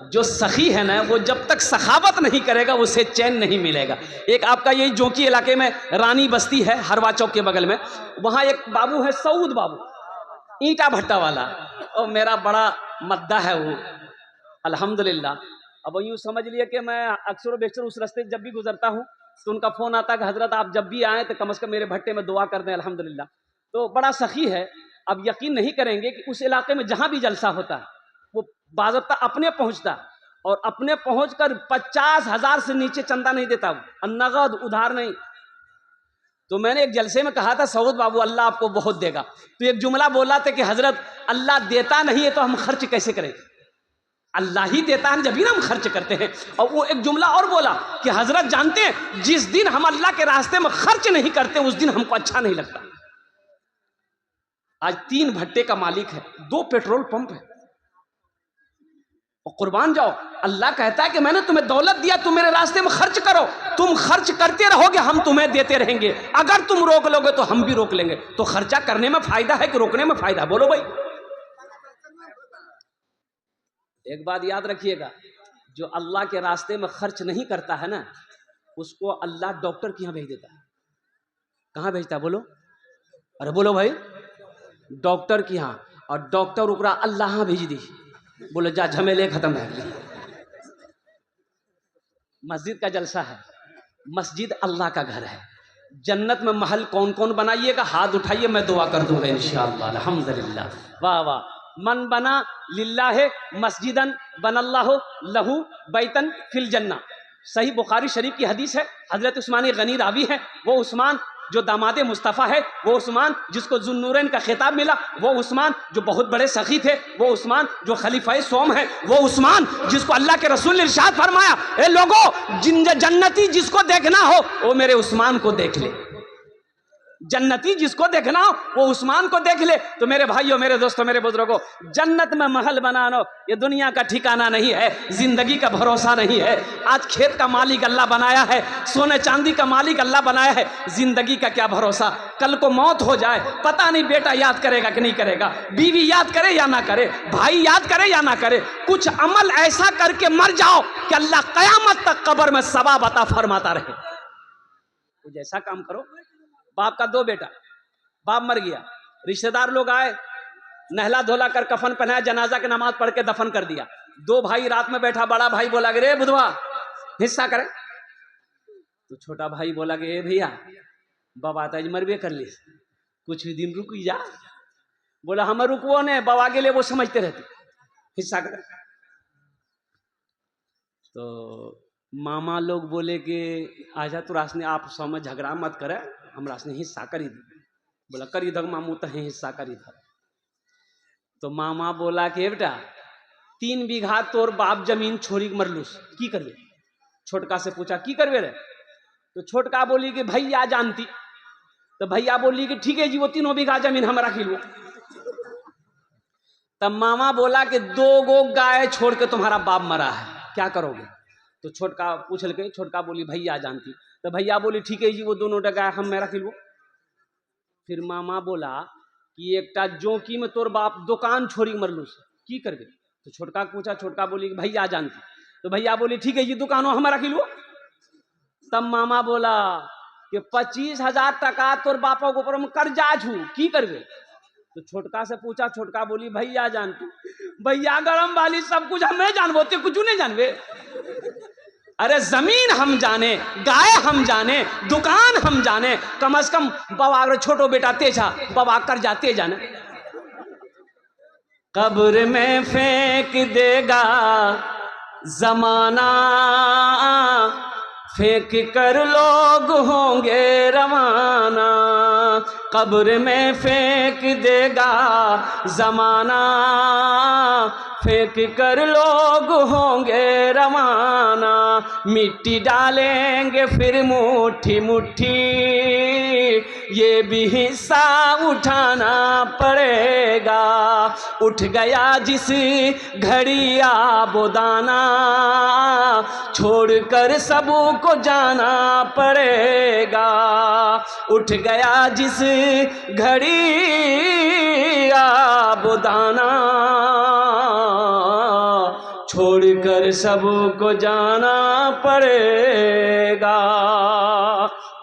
जो सखी है ना वो जब तक सखावत नहीं करेगा उसे चैन नहीं मिलेगा। एक आपका यही जोकी इलाके में रानी बस्ती है, हरवा चौक के बगल में, वहां एक बाबू है सऊद बाबू, ईंटा भट्टा वाला, और मेरा बड़ा मद्दा है वो अल्हम्दुलिल्लाह। अब यूँ समझ लिए कि मैं अक्सर बेशतर उस रास्ते जब भी गुजरता हूँ तो उनका फ़ोन आता है कि हज़रत आप जब भी आएँ तो कम से कम मेरे भट्टे में दुआ कर दें अल्हम्दुलिल्लाह। तो बड़ा सखी है। अब यकीन नहीं करेंगे कि उस इलाके में जहाँ भी जलसा होता है वो बाज़ाब्ता अपने पहुँचता, और अपने पहुँच कर 50,000 से नीचे चंदा नहीं देता, नगद उधार नहीं। तो मैंने एक जलसे में कहा था सऊद बाबू अल्लाह आपको बहुत देगा, तो एक जुमला बोला था कि हज़रत अल्लाह देता नहीं है तो हम खर्च कैसे करें? अल्लाह ही देता है जब भी हम खर्च करते हैं। और वो एक जुमला और बोला कि हजरत जानते हैं जिस दिन हम अल्लाह के रास्ते में खर्च नहीं करते उस दिन हमको अच्छा नहीं लगता। आज 3 भट्टे का मालिक है, 2 पेट्रोल पंप है, और कुर्बान जाओ अल्लाह कहता है कि मैंने तुम्हें दौलत दिया, तुम मेरे रास्ते में खर्च करो, तुम खर्च करते रहोगे हम तुम्हें देते रहेंगे, अगर तुम रोक लोगे तो हम भी रोक लेंगे। तो खर्चा करने में फायदा है कि रोकने में फायदा? बोलो भाई। एक बात याद रखिएगा, जो अल्लाह के रास्ते में खर्च नहीं करता है ना उसको अल्लाह डॉक्टर के यहाँ भेज देता है। कहाँ भेजता है बोलो? अरे बोलो भाई, डॉक्टर के यहाँ। और डॉक्टर ओकरा अल्लाह भेज दी, बोले जा झमेले खत्म है। मस्जिद का जलसा है, मस्जिद अल्लाह का घर है। जन्नत में महल कौन कौन बनाइएगा, हाथ उठाइए, मैं दुआ कर दूंगा इंशाअल्लाह। अल्हम्दुलिल्लाह, वाह वाह। मन बना लिल्लाह मस्जिदन बनल्लाहु लहू बैतन फिल जन्ना। सही बुखारी शरीफ की हदीस है। हजरत उस्मान गनी रावी है। वो उस्मान जो दामादे मुस्तफ़ा है, वो उस्मान जिसको जुन्नूरैन का खिताब मिला, वो उस्मान जो बहुत बड़े सखी थे, वो उस्मान जो खलीफाए सोम है, वो उस्मान जिसको अल्लाह के रसूल ने इरशाद फरमाया, ए लोगों जन्नती जिसको देखना हो वो मेरे उस्मान को देख ले। जन्नती जिसको देखना हो वो उस्मान को देख ले। तो मेरे भाइयों, मेरे दोस्तों, मेरे बुजुर्गों, जन्नत में महल बनाना ये दुनिया का ठिकाना नहीं है, जिंदगी का भरोसा नहीं है। आज खेत का मालिक अल्लाह बनाया है, सोने चांदी का मालिक अल्लाह बनाया है, जिंदगी का क्या भरोसा। कल को मौत हो जाए, पता नहीं बेटा याद करेगा कि नहीं करेगा, बीवी याद करे या ना करे, भाई याद करे या ना करे। कुछ अमल ऐसा करके मर जाओ कि अल्लाह कयामत तक कब्र में सवाब अता फरमाता रहे। कुछ ऐसा काम करो। बाप का 2 बेटा, बाप मर गया, रिश्तेदार लोग आए, नहला धोला कर कफन पहनाया, जनाजा की नमाज पढ़ के दफन कर दिया। 2 भाई रात में बैठा, बड़ा भाई बोला कि रे बुधवा हिस्सा करे। तो छोटा भाई बोला कि ए भैया बाबा तो आज मरबे कर ली, कुछ भी दिन रुक जा। बोला हम रुकवो ने, बाबा के लिए वो समझते रहते, हिस्सा करे। तो मामा लोग बोले कि आजा तो रासने आप समझ झगड़ा मत करे, हम रासने हिस्सा करी दी। बोला करी दग मामू तो हिस्सा करी था। तो मामा बोला कि बेटा 3 बीघा तोर बाप जमीन छोड़ी मरलूस, की करवे। छोटका से पूछा की करवे रे। तो छोटका बोली कि भैया जानती। तो भैया बोली कि ठीक है जी, वो 3 बीघा जमीन हम रख लो। तब मामा बोला कि 2 गो गाय छोड़ के तुम्हारा बाप मरा है, क्या करोगे। तो छोटका पूछ लगे, छोटका बोली भैया जानती। तो भैया बोली ठीक है जी, वो दोनों गाय हम मैं रख लो। फिर मामा बोला कि एकटा जोकी में तोर बाप दुकान छोड़ी मरलूस, की करबे। तो छोटका पूछा, छोटका बोली भैया जानती। तो भैया बोली ठीक है जी, दुकानों हम रख लो। तब मामा बोला कि 25,000 टका तोर बापा के ऊपर हम कर्जा छू, की करबे। तो छोटका से पूछा, छोटका बोली भैया जानती। भैया गरम वाली सब कुछ हमें जानबो, ते कुछ नहीं जानबे। अरे जमीन हम जाने, गाय हम जाने, दुकान हम जाने, कम से कम बाबा अगर छोटो बेटा तेजा बाबा कर जाते जाने। कब्र में फेंक देगा जमाना, फेंक कर लोग होंगे रवाना। कब्र में फेंक देगा जमाना, फेंक कर लोग होंगे रवाना। मिट्टी डालेंगे फिर मुट्ठी मुट्ठी, ये भी हिस्सा उठाना पड़ेगा। उठ गया जिस घड़ी आबोदाना, छोड़कर सबको जाना पड़ेगा। उठ गया जिस घड़ी आबोदाना, छोड़कर सबको जाना पड़ेगा।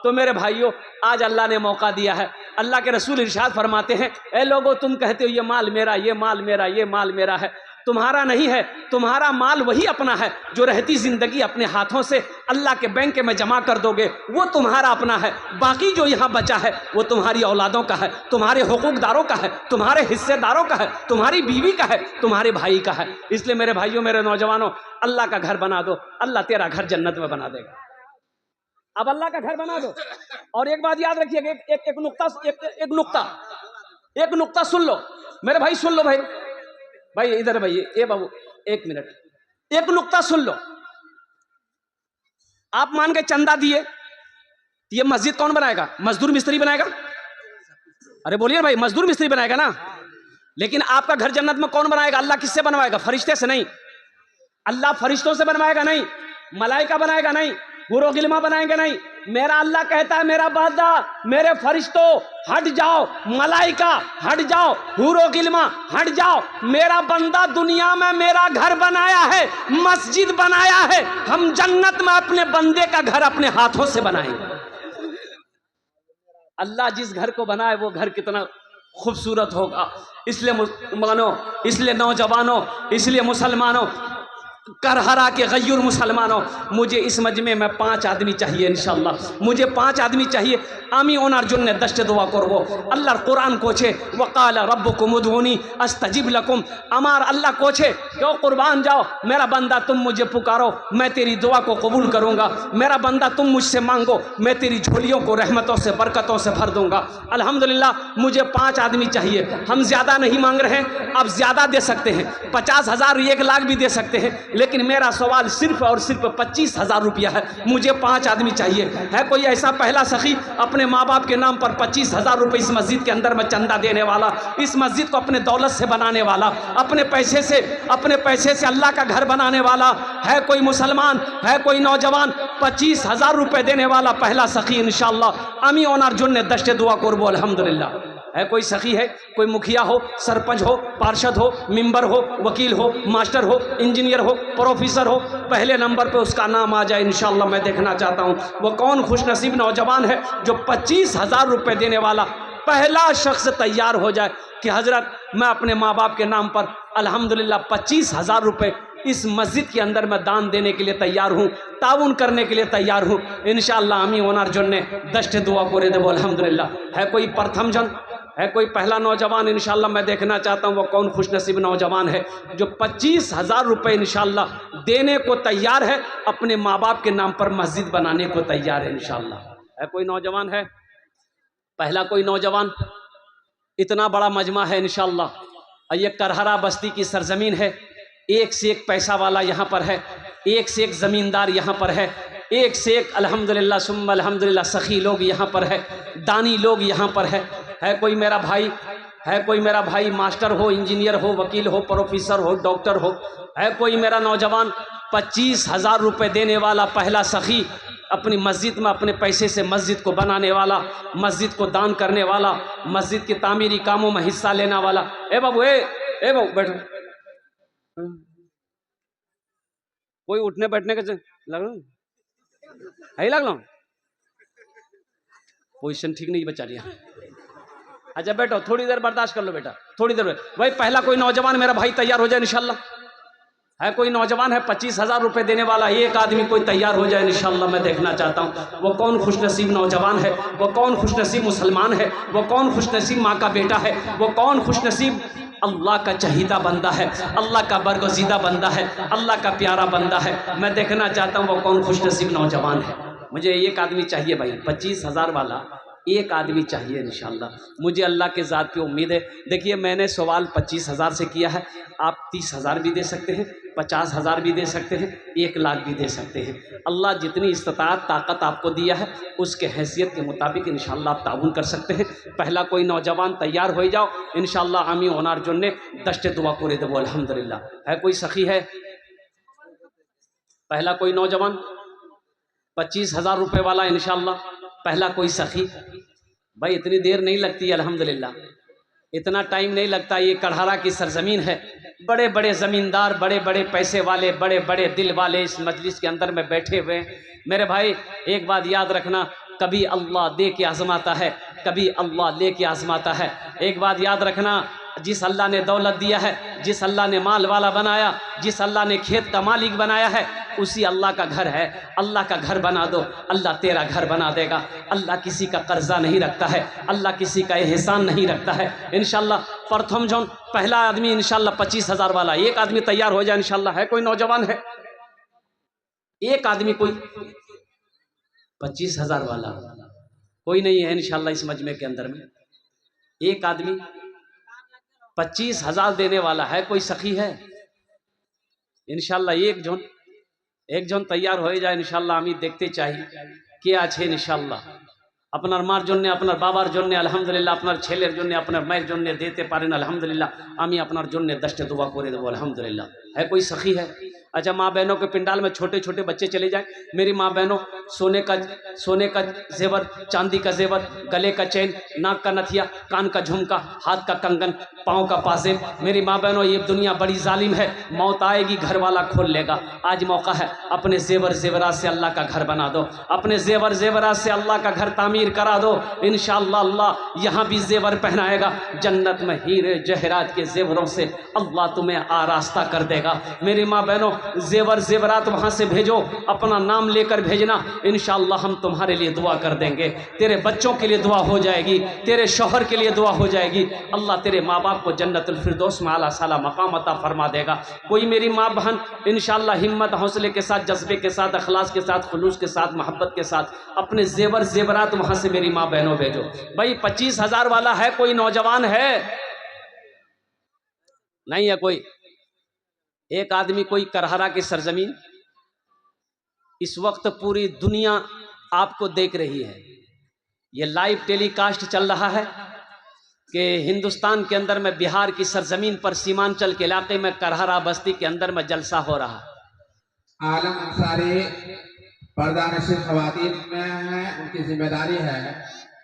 तो मेरे भाइयों, आज अल्लाह ने मौका दिया है। अल्लाह के रसूल इरशाद फरमाते हैं, ए लोगों तुम कहते हो ये माल मेरा, ये माल मेरा, ये माल मेरा है। तुम्हारा नहीं है, तुम्हारा माल वही अपना है जो रहती जिंदगी अपने हाथों से अल्लाह के बैंक में जमा कर दोगे, वो तुम्हारा अपना है। बाकी जो यहाँ बचा है वो तुम्हारी औलादों का है, तुम्हारे हुकूकदारों का है, तुम्हारे हिस्सेदारों का है, तुम्हारी बीवी का है, तुम्हारे भाई का है। इसलिए मेरे भाइयों, मेरे नौजवानों, अल्लाह का घर बना दो, अल्लाह तेरा घर जन्नत में बना देगा। अब अल्लाह का घर बना दो। और एक बात याद रखिएगा, एक नुक्ता सुन लो मेरे भाई, सुन लो भाई इधर भाई, ए बाबू 1 मिनट, एक नुक्ता सुन लो। आप मान के चंदा दिए, ये मस्जिद कौन बनाएगा? मजदूर मिस्त्री बनाएगा। अरे बोलिए भाई, मजदूर मिस्त्री बनाएगा ना। लेकिन आपका घर जन्नत में कौन बनाएगा? अल्लाह किससे बनवाएगा? फरिश्ते से नहीं। अल्लाह फरिश्तों से बनवाएगा नहीं, मलाइका बनाएगा नहीं, हुरो गिलमा बनाएंगे नहीं। मेरा अल्लाह कहता है, मेरा बंदा, मेरे फरिश्तों हट जाओ, मलाइका हट जाओ, हुरो गिलमा हट जाओ। मेरा बंदा दुनिया में मेरा घर बनाया है, मस्जिद बनाया है। हम जन्नत में अपने बंदे का घर अपने हाथों से बनाएंगे। अल्लाह जिस घर को बनाए वो घर कितना खूबसूरत होगा। इसलिए मुसलमानों, इसलिए नौजवानों, इसलिए मुसलमानों, करहरा के गय्यूर मुसलमानों, मुझे इस मजमे में 5 आदमी चाहिए इंशाल्लाह। मुझे 5 आदमी चाहिए। आमी ओनार जुन्ने दश्त दुआ करबो। अल्लाह कुरान कोचे वक़ाल रब्बुकुम उदऊनी अस्तजिब लकुम। अमार अल्लाह कोचे क्यों कुर्बान जाओ, मेरा बंदा तुम मुझे पुकारो, मैं तेरी दुआ को कबूल करूँगा। मेरा बंदा तुम मुझसे मांगो, मैं तेरी झोलियों को रहमतों से बरकतों से भर दूँगा। अल्हम्दुलिल्लाह मुझे 5 आदमी चाहिए। हम ज़्यादा नहीं मांग रहे हैं, आप ज़्यादा दे सकते हैं, 50,000 1 लाख भी दे सकते हैं, लेकिन मेरा सवाल सिर्फ और सिर्फ 25,000 रुपया है। मुझे 5 आदमी चाहिए। है कोई ऐसा पहला सखी अपने माँ बाप के नाम पर 25,000 रुपये इस मस्जिद के अंदर में चंदा देने वाला, इस मस्जिद को अपने दौलत से बनाने वाला, अपने पैसे से अल्लाह का घर बनाने वाला? है कोई मुसलमान, है कोई नौजवान 25,000 रुपये देने वाला? पहला सखी इंशाअल्लाह आमी ओनार जुन्ने दश्ते दुआ करबो। अल्हम्दुलिल्लाह है कोई सखी है, कोई मुखिया हो, सरपंच हो, पार्षद हो, मेंबर हो, वकील हो, मास्टर हो, इंजीनियर हो, प्रोफेसर हो, पहले नंबर पे उसका नाम आ जाए इंशाअल्लाह। मैं देखना चाहता हूँ वो कौन खुशनसीब नौजवान है जो 25,000 रुपये देने वाला पहला शख्स तैयार हो जाए कि हजरत मैं अपने माँ बाप के नाम पर अल्हम्दुलिल्लाह 25,000 रुपये इस मस्जिद के अंदर मैं दान देने के लिए तैयार हूँ, ताउन करने के लिए तैयार हूँ इंशाअल्लाह। आमी ओनार जुन्ने दश्ते दुआ करे देबो अल्हम्दुलिल्लाह। है कोई प्रथम जन, है कोई पहला नौजवान इंशाअल्लाह? मैं देखना चाहता हूँ वो कौन खुशनसीब नौजवान है जो 25,000 रुपये इंशाअल्लाह देने को तैयार है, अपने माँ बाप के नाम पर मस्जिद बनाने को तैयार है इंशाअल्लाह। है कोई नौजवान है? पहला कोई नौजवान? इतना बड़ा मजमा है इंशाअल्लाह। ये करहरा बस्ती की सरजमीन है, एक से एक पैसा वाला यहाँ पर है, एक से एक ज़मींदार यहाँ पर है, एक से एक अल्हम्दुलिल्लाह सुम्मा अल्हम्दुलिल्लाह सखी लोग यहाँ पर है, दानी लोग यहाँ पर है। कोई मेरा भाई, है कोई मेरा भाई मास्टर हो, इंजीनियर हो, वकील हो, प्रोफेसर हो, डॉक्टर हो? है कोई मेरा नौजवान 25,000 रुपये देने वाला पहला सखी, अपनी मस्जिद में अपने पैसे से मस्जिद को बनाने वाला, मस्जिद को दान करने वाला, मस्जिद के तामीरी कामों में हिस्सा लेने वाला? ए बाबू, ए बाबू बैठो। कोई उठने बैठने के लग लो, पोजिशन ठीक नहीं बचा रही। अच्छा बैठो, थोड़ी देर बर्दाश्त कर लो बेटा, थोड़ी देर। भाई पहला कोई नौजवान मेरा भाई तैयार हो जाए इंशाअल्लाह। है कोई नौजवान है 25,000 रुपये देने वाला? एक आदमी कोई तैयार हो जाए इंशाअल्लाह। मैं देखना चाहता हूँ वो कौन खुशनसीब नौजवान है, वो कौन खुशनसीब मुसलमान है, वो कौन खुशनसीब माँ का बेटा है, वो कौन खुशनसीब अल्लाह का चहीदा बंदा है, अल्लाह का बरगज़ीदा बंदा है, अल्लाह का प्यारा बंदा है। मैं देखना चाहता हूँ वो कौन खुशनसीब नौजवान है। मुझे एक आदमी चाहिए भाई, 25,000 वाला एक आदमी चाहिए इंशाअल्लाह। मुझे अल्लाह के ज़ात पे उम्मीद है। देखिए मैंने सवाल 25,000 से किया है, आप 30,000 भी दे सकते हैं, 50,000 भी दे सकते हैं, 1 लाख भी दे सकते हैं। अल्लाह जितनी इस्तिताअत ताकत आपको दिया है उसके हैसियत के मुताबिक इंशाअल्लाह आप ताउन कर सकते हैं। पहला कोई नौजवान तैयार हो जाओ इंशाअल्लाह। आमी ओनार जुन्ने दश्ते दुआ करे देबो अल्हम्दुलिल्लाह। है कोई सखी है? पहला कोई नौजवान 25,000 रुपये वाला इंशाअल्लाह। पहला कोई सखी? भाई इतनी देर नहीं लगती अल्हम्दुलिल्लाह, इतना टाइम नहीं लगता। ये करहरा की सरजमीन है, बड़े बड़े ज़मींदार, बड़े बड़े पैसे वाले, बड़े बड़े दिल वाले इस मजलिस के अंदर में बैठे हुए। मेरे भाई एक बात याद रखना, कभी अल्लाह दे के आजमाता है, कभी अल्लाह ले के आजमाता है। एक बात याद रखना, जिस अल्लाह ने दौलत दिया है, जिस अल्लाह ने माल वाला बनाया, जिस अल्लाह ने खेत का मालिक बनाया है, उसी अल्लाह का घर है। अल्लाह का घर बना दो, अल्लाह तेरा घर बना देगा। अल्लाह किसी का कर्जा नहीं रखता है, अल्लाह किसी का एहसान नहीं रखता है इंशाअल्लाह। प्रथम जौन पहला आदमी इंशाअल्लाह 25,000 वाला, एक आदमी तैयार हो जाए इंशाअल्लाह। है कोई नौजवान है? एक आदमी कोई 25,000 वाला कोई नहीं है इंशाअल्लाह इस मजमे के अंदर में। एक आदमी 25,000 देने वाला है, कोई सखी है इंशाअल्लाह? एक जन तैयार हो जाए इंशाअल्लाह। আমি দেখতে চাই কে আছেন ইনশাআল্লাহ। আপনার মার জন্য, আপনার বাবার জন্য আলহামদুলিল্লাহ, আপনার ছেলের জন্য, আপনার মায়ের জন্য দিতে পারেন আলহামদুলিল্লাহ। আমি আপনার জন্য দশটা দোয়া করে দেব আলহামদুলিল্লাহ। है कोई सखी है? अच्छा माँ बहनों के पिंडाल में छोटे छोटे बच्चे चले जाएं, मेरी माँ बहनों सोने का जेवर, चांदी का जेवर, गले का चैन, नाक का नथिया, कान का झुमका, हाथ का कंगन, पाँव का पाजेब। मेरी माँ बहनों ये दुनिया बड़ी जालिम है, मौत आएगी घर वाला खोल लेगा। आज मौका है, अपने जेवर जेवरात से अल्लाह का घर बना दो, अपने जेवर जेवरात से अल्लाह का घर तामीर करा दो। इंशाअल्लाह अल्लाह यहाँ भी जेवर पहनाएगा, जन्नत में हीरे जहरात के जेवरों से अल्लाह तुम्हें आरास्ता कर देगा। मेरी माँ बहनों जेवर जेवरात वहाँ से भेजो, अपना नाम लेकर भेजना, इंशाअल्लाह हम तुम्हारे लिए दुआ कर देंगे, तेरे बच्चों के लिए दुआ हो जाएगी, तेरे शौहर के लिए दुआ हो जाएगी। अल्लाह तेरे माँ बाप को जन्नतुल फिरदौस में आला साला मकाम अता फरमा देगा। कोई मेरी माँ बहन इंशाअल्लाह हिम्मत हौसले के साथ, जज्बे के साथ, अखलास के साथ, खुलूस के साथ, मोहब्बत के साथ अपने जेवर जेवरात वहाँ से मेरी माँ बहनों भेजो। भाई 25,000 वाला है कोई नौजवान है? नहीं है कोई? एक आदमी कोई करहरा की सरजमीन, इस वक्त पूरी दुनिया आपको देख रही है, ये लाइव टेलीकास्ट चल रहा है कि हिंदुस्तान के अंदर में बिहार की सरजमीन पर सीमांचल के इलाके में करहरा बस्ती के अंदर में जलसा हो रहा है। आलम अंसारी पर्दा नशीन ख़वातीन में है, उनकी जिम्मेदारी है।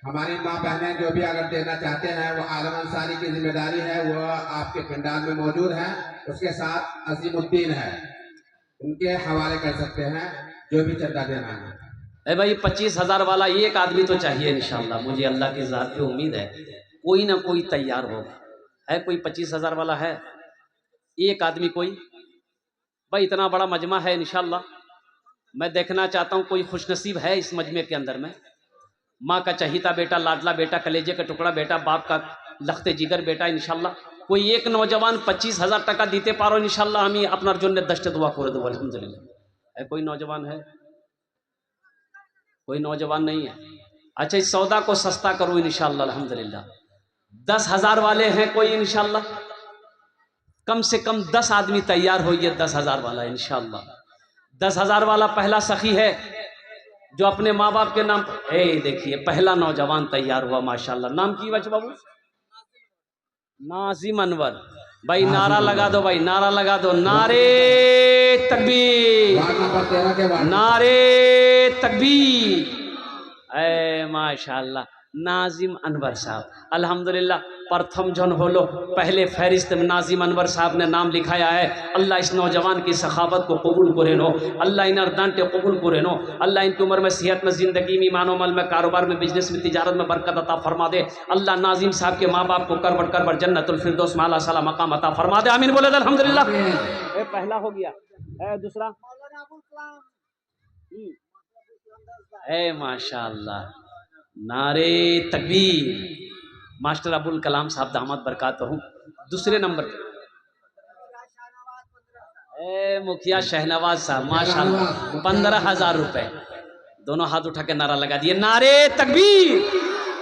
हमारी माँ बहनें जो भी अगर देना चाहते हैं वो आलम अंसारी की जिम्मेदारी है, वो आपके पंडाल में मौजूद है। उसके साथ अजीमुद्दीन है, उनके हवाले कर सकते हैं जो भी चंदा देना है। अरे भाई 25,000 वाला एक आदमी तो चाहिए इंशाल्लाह, मुझे अल्लाह की ज़ात पे उम्मीद है कोई ना कोई तैयार होगा। है कोई 25,000 वाला है? एक आदमी कोई? भाई इतना बड़ा मजमा है, इंशाल्लाह मैं देखना चाहता हूँ कोई खुशनसीब है इस मजमे के अंदर में, माँ का चहीता बेटा, लाडला बेटा, कलेजे का टुकड़ा बेटा, बाप का लखते जिगर बेटा। इंशाल्लाह कोई एक नौजवान 25,000 टका दीते पारो इंशाल्लाह हमें अपना जन्नत दश्त दुआ कर दो अल्हम्दुलिल्लाह। है कोई नौजवान है? कोई नौजवान नहीं है? अच्छा इस सौदा को सस्ता करो इंशाल्लाह अल्हम्दुलिल्लाह। 10,000 वाले हैं कोई? इंशाल्लाह कम से कम 10 आदमी तैयार हो, ये 10,000 वाला इंशाल्लाह। 10,000 वाला पहला सखी है जो अपने माँ बाप के नाम, देखिए पहला नौजवान तैयार हुआ माशाल्लाह। नाम की बच्चे बाबू? नाजिम अनवर। भाई नारा लगा दो, भाई नारा लगा दो, नारे तकबीर, नारे तकबीर। माशाल्लाह नाजिम अनवर साहब अल्हम्दुलिल्लाह प्रथम जन होलो, पहले फहरिस्त में नाजिम अनवर साहब ने नाम लिखाया है। अल्लाह इस नौजवान की सखावत को कबूल करे नो, अल्लाह इन अर्दांटे कबूल करे नो, अल्लाह इनकी उम्र में, सेहत में, ज़िंदगी में, ईमान अमल में, कारोबार में, बिजनेस में, तिजारत में बरकत अता फरमा दे। अल्लाह नाजिम साहब के माँ बाप को करबट करबट जन्नतुल फिरदौस में आला साला मकाम अता फरमा दे। आमीन बोले अल्हम्दुलिल्लाह। पहला हो गया, दूसरा माशाअल्लाह नारे तकबीर, मास्टर अबुल कलाम साहब दामद बरकात हूँ। दूसरे नंबर पे मुखिया शहनवाज साहब माशाअल्लाह 15,000 रुपए। दोनों हाथ उठा के नारा लगा दिए, नारे तकबीर,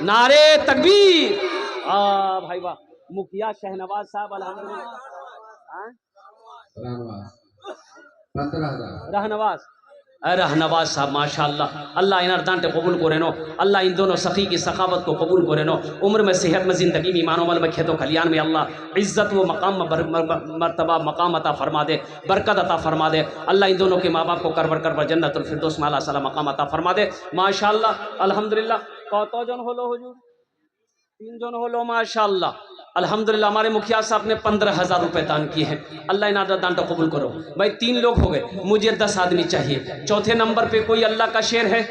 नारे तकबीर। भाई वाह, मुखिया शहनवाज साहब अल्हम्दुलिल्लाह। रहनवाज रहनवाज साहब माशाअल्लाह, अल्लाह इन अर्दांटे कबूल करे नो, अल्लाह इन दोनों सखी की सखावत को कबूल करे नो, उम्र में, सेहत में, ज़िंदगी में, ईमान अमल में, खेतों खलियान में अल्लाह इज़्ज़त व मकाम में मर्तबा मकाम अता फरमा दे, बरकत अता फरमा दे। अल्लाह इन दोनों के माँ बाप को करबर करबर जन्नतुल फिरदौस में आला साला मकाम अता फरमा दे माशाअल्लाह अल्हम्दुलिल्लाह। कतो जन होलो हुजूर? 3 जन होलो माशाअल्लाह अल्हम्दुलिल्लाह। हमारे मुखिया साहब ने 15,000 रुपए दान किए हैं, अल्लाह इन दान को कबूल करो। भाई 3 लोग हो गए, मुझे 10 आदमी चाहिए। चौथे नंबर पे कोई अल्लाह का शेर है?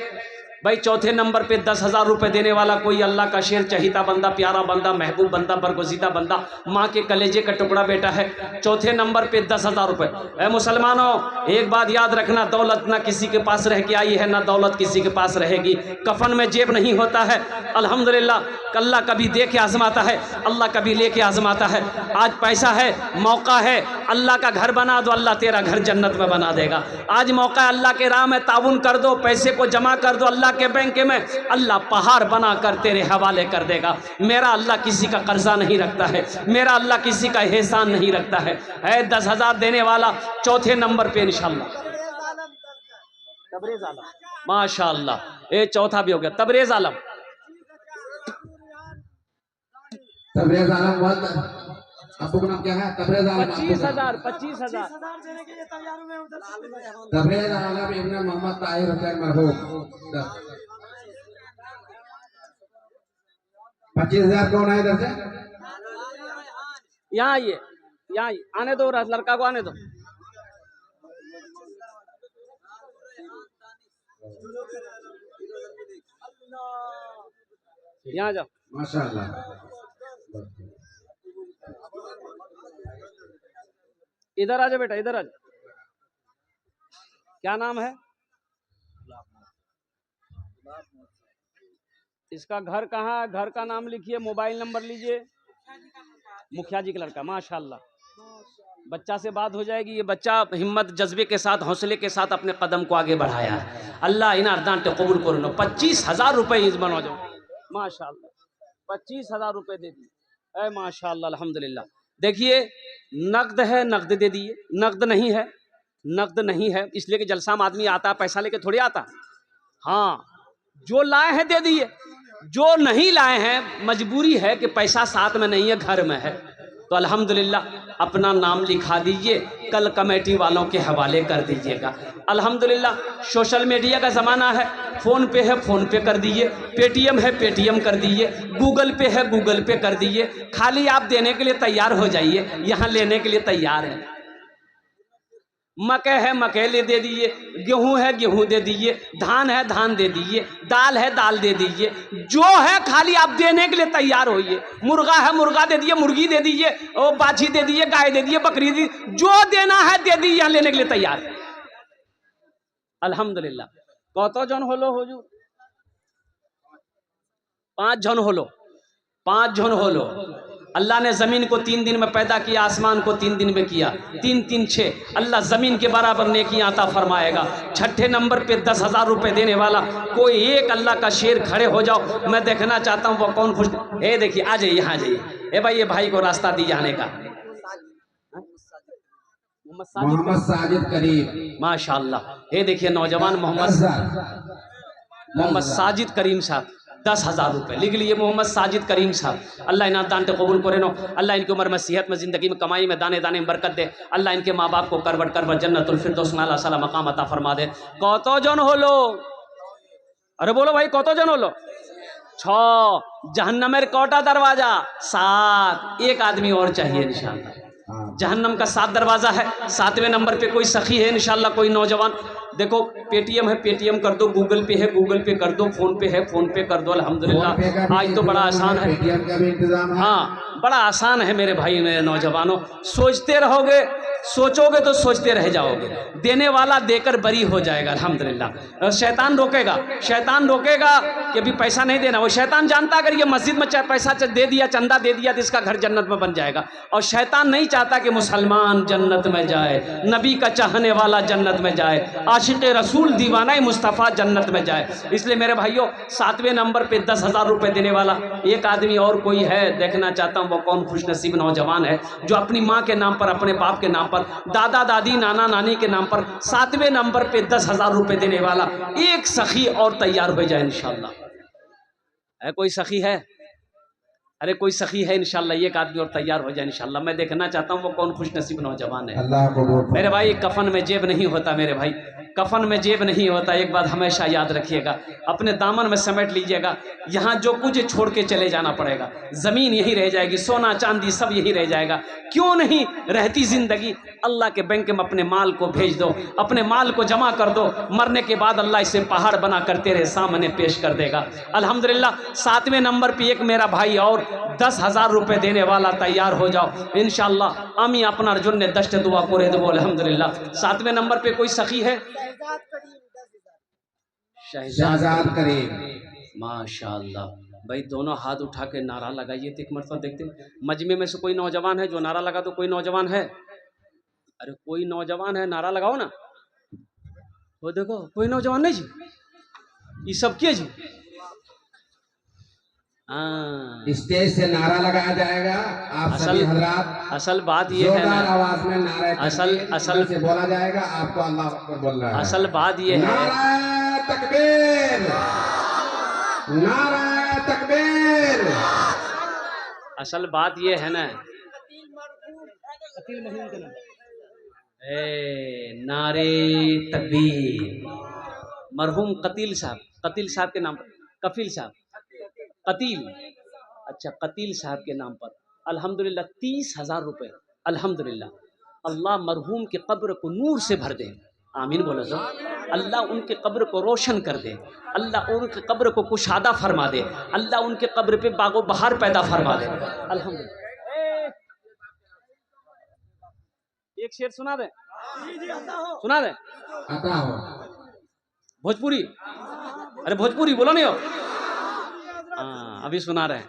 भाई चौथे नंबर पे 10,000 रुपए देने वाला कोई अल्लाह का शेर, चहीता बंदा, प्यारा बंदा, महबूब बंदा, बरगुज़ीदा बंदा, माँ के कलेजे का टुकड़ा बेटा है। चौथे नंबर पे 10,000 रुपए। ऐ मुसलमानों एक बात याद रखना, दौलत ना किसी के पास रह के आई है, ना दौलत किसी के पास रहेगी। कफन में जेब नहीं होता है अल्हम्दुलिल्लाह। अल्लाह कभी दे के आजमाता है, अल्लाह कभी लेके आजमाता है। आज पैसा है, मौका है, अल्लाह का घर बना दो, अल्लाह तेरा घर जन्नत में बना देगा। आज मौका है, अल्लाह के राह में ताउन कर दो, पैसे को जमा कर दो अल्लाह के बैंक में, अल्लाह पहाड़ बना कर तेरे हवाले कर देगा। मेरा अल्लाह किसी का कर्जा नहीं रखता है, मेरा अल्लाह किसी का एहसान नहीं रखता है। 10,000 देने वाला चौथे नंबर पे इंशाअल्लाह तबरेज आलम माशाअल्लाह। ये चौथा भी हो गया, तबरेज आलम। तबरेज आलम अब्बू का नाम क्या है? तबरेज आलम। 25,000 25,000 देने के लिए तैयार हुए उधर। तबरेज आलम इब्न मोहम्मद ताहिर हुसैन मरहूम। 25,000 कौन है इधर से? यहाँ आइए, यहाँ आइए, आने दो, लड़का को आने दो। यहाँ जाओ। माशाअल्लाह। इधर आ जाओ बेटा, इधर आ जाओ। क्या नाम है इसका? घर कहाँ है? घर का नाम लिखिए, मोबाइल नंबर लीजिए। मुखिया जी का लड़का, माशाल्लाह। बच्चा से बात हो जाएगी। ये बच्चा हिम्मत जज्बे के साथ, हौसले के साथ अपने कदम को आगे बढ़ाया है। अल्लाह इन अर्दान ते कबूल करो। 25,000 रुपए इस बनो जाओ, माशाल्लाह। 25,000 रुपए दे दिए, अरे माशाल्लाह, अल्हम्दुलिल्लाह। देखिए, नकद है, नकद दे दिए। नकद नहीं है, नकद नहीं है, इसलिए कि जलसा में आदमी आता पैसा लेके थोड़ी आता। हाँ, जो लाए हैं दे दिए, जो नहीं लाए हैं मजबूरी है कि पैसा साथ में नहीं है, घर में है, तो अल्हम्दुलिल्लाह अपना नाम लिखा दीजिए, कल कमेटी वालों के हवाले कर दीजिएगा। अल्हम्दुलिल्लाह सोशल मीडिया का ज़माना है, फ़ोन पे है, फ़ोन पे कर दीजिए, पेटीएम है, पेटीएम कर दीजिए, गूगल पे है, गूगल पे कर दीजिए। खाली आप देने के लिए तैयार हो जाइए, यहाँ लेने के लिए तैयार है। मकई है, मकई दे दीजिए, गेहूं है, गेहूं दे दीजिए, धान है, धान दे दीजिए, दाल है, दाल दे दीजिए। जो है खाली आप देने के लिए तैयार होइए। मुर्गा है, मुर्गा दे दीजिए, मुर्गी दे दीजिए, और बाछी दे दीजिए, गाय दे दीजिए, बकरी दे, जो देना है दे दीजिए, यहाँ लेने के लिए तैयार है। अल्हम्दुलिल्लाह। कतो जन होलो हुजूर? 5 जन होलो, 5 जन होलो। अल्लाह ने ज़मीन को 3 दिन में पैदा किया, आसमान को 3 दिन में किया। 3 3 6 अल्लाह ज़मीन के बराबर नेकियां अता फरमाएगा। छठे नंबर पे 10,000 रुपए देने वाला कोई एक अल्लाह का शेर खड़े हो जाओ, मैं देखना चाहता हूँ वो कौन खुश। ए देखिए, आ जाइए, यहाँ जाइए। ए भाई, ये भाई को रास्ता दी जाने का। मोहम्मद साजिद करीम, माशाअल्लाह। ये देखिए नौजवान मोहम्मद साजिद करीम साहब, 10,000 रुपये लिख लिए। मोहम्मद साजिद करीम साहब, अल्लाह इन्हें दान कबूल करे नो। अल्लाह इनकी उम्र में, सेहत में, ज़िंदगी में, कमाई में, दाने दाने में बरकत दे। अल्लाह इनके माँ बाप को करवट करवट जन्नतुल फिरदौस में अल्लाह साला मकाम अता फरमा दे। कतो जन होलो? अरे बोलो भाई, कतो जन होलो? 6। जहन्नमेर कोटा दरवाजा 7। एक आदमी और चाहिए इंशाअल्लाह। जहन्नम का 7 दरवाज़ा है, 7वें नंबर पे कोई सखी है इंशाल्लाह, कोई नौजवान। देखो, पेटीएम है, पेटीएम कर दो, गूगल पे है, गूगल पे कर दो, फ़ोन पे है, फ़ोन पे कर दो। अल्हम्दुलिल्लाह आज तो बड़ा आसान है, पेटीएम का भी इंतजाम है। हाँ, बड़ा आसान है मेरे भाई, मेरे नौजवानों। सोचते रहोगे, सोचोगे तो सोचते रह जाओगे। देने वाला देकर बरी हो जाएगा अल्हम्दुलिल्लाह। शैतान रोकेगा, शैतान रोकेगा कि भी पैसा नहीं देना। वो शैतान जानता अगर ये मस्जिद में पैसा दे दिया, चंदा दे दिया, तो इसका घर जन्नत में बन जाएगा। और शैतान नहीं चाहता कि मुसलमान जन्नत में जाए, नबी का चाहने वाला जन्नत में जाए, आशिक रसूल दीवाना मुस्तफ़ा जन्नत में जाए। इसलिए मेरे भाइयों, 7वें नंबर पे 10,000 रुपये देने वाला एक आदमी और कोई है, देखना चाहता हूँ वो कौन खुशनसीब नौजवान है जो अपनी माँ के नाम पर, अपने बाप के नाम पर, दादा दादी नाना नानी के नाम पर 7वें नंबर पे 10,000 रुपये देने वाला एक सखी और तैयार हो जाए इंशाल्लाह। है कोई सखी है? अरे कोई सखी है इंशाल्लाह, एक आदमी और तैयार हो जाए इंशाल्लाह। मैं देखना चाहता हूँ वो कौन खुशनसीब नौजवान है। अल्लाह को मेरे भाई, कफन में जेब नहीं होता मेरे भाई, कफन में जेब नहीं होता। एक बात हमेशा याद रखिएगा, अपने दामन में समेट लीजिएगा। यहाँ जो कुछ छोड़ के चले जाना पड़ेगा, ज़मीन यही रह जाएगी, सोना चांदी सब यही रह जाएगा। क्यों नहीं रहती ज़िंदगी? अल्लाह के बैंक में अपने माल को भेज दो, अपने माल को जमा कर दो। मरने के बाद अल्लाह इसे पहाड़ बना कर तेरे सामने पेश कर देगा। अल्हम्दुलिल्लाह 7वें नंबर पे एक मेरा भाई और 10,000 रुपये देने वाला तैयार हो जाओ इंशाल्लाह। आमी अपनार जन्ने दस्ट दुआ करे देबो अल्हम्दुलिल्लाह। 7वें नंबर पे कोई सखी है? शहजाद करीम, माशाअल्लाह। भाई दोनों हाथ उठा के नारा लगाइए, तो एक मरतबा देखते हैं मजमे में से कोई नौजवान है जो नारा लगा। तो कोई नौजवान है? अरे कोई नौजवान है, नारा लगाओ ना। वो देखो, कोई नौजवान नहीं जी, ये सब किए जी। स्टेज से नारा लगाया जाएगा। आप सभी हजरात असल बात ये है ना, आवाज में नारा असल से बोला जाएगा। आपको अल्लाह अकबर बोलना है। असल बात ये है, नारा तकबीर, नारा तकबीर। असल बात ये है ना, कतील मरहूम के नाम ए नारे तकबीर। मरहूम कतील साहब के नाम पर, कफील साहब, कतील, अच्छा कतील साहब के नाम पर अल्हम्दुलिल्लाह 30,000 रुपए। अल्हम्दुलिल्लाह, अल्लाह मरहूम की कब्र को नूर से भर दे, आमीन बोलो सब। अल्लाह उनके कब्र को रोशन कर दे, अल्लाह उनके कब्र को कुशादा फरमा दे, अल्लाह उनके कब्र पे बागो बहार पैदा फरमा दे। अल्हम्दुलिल्लाह। एक शेर सुना दे, सुना दे आता हो भोजपुरी, अरे भोजपुरी बोलो नहीं हो। हाँ अभी सुना रहे हैं,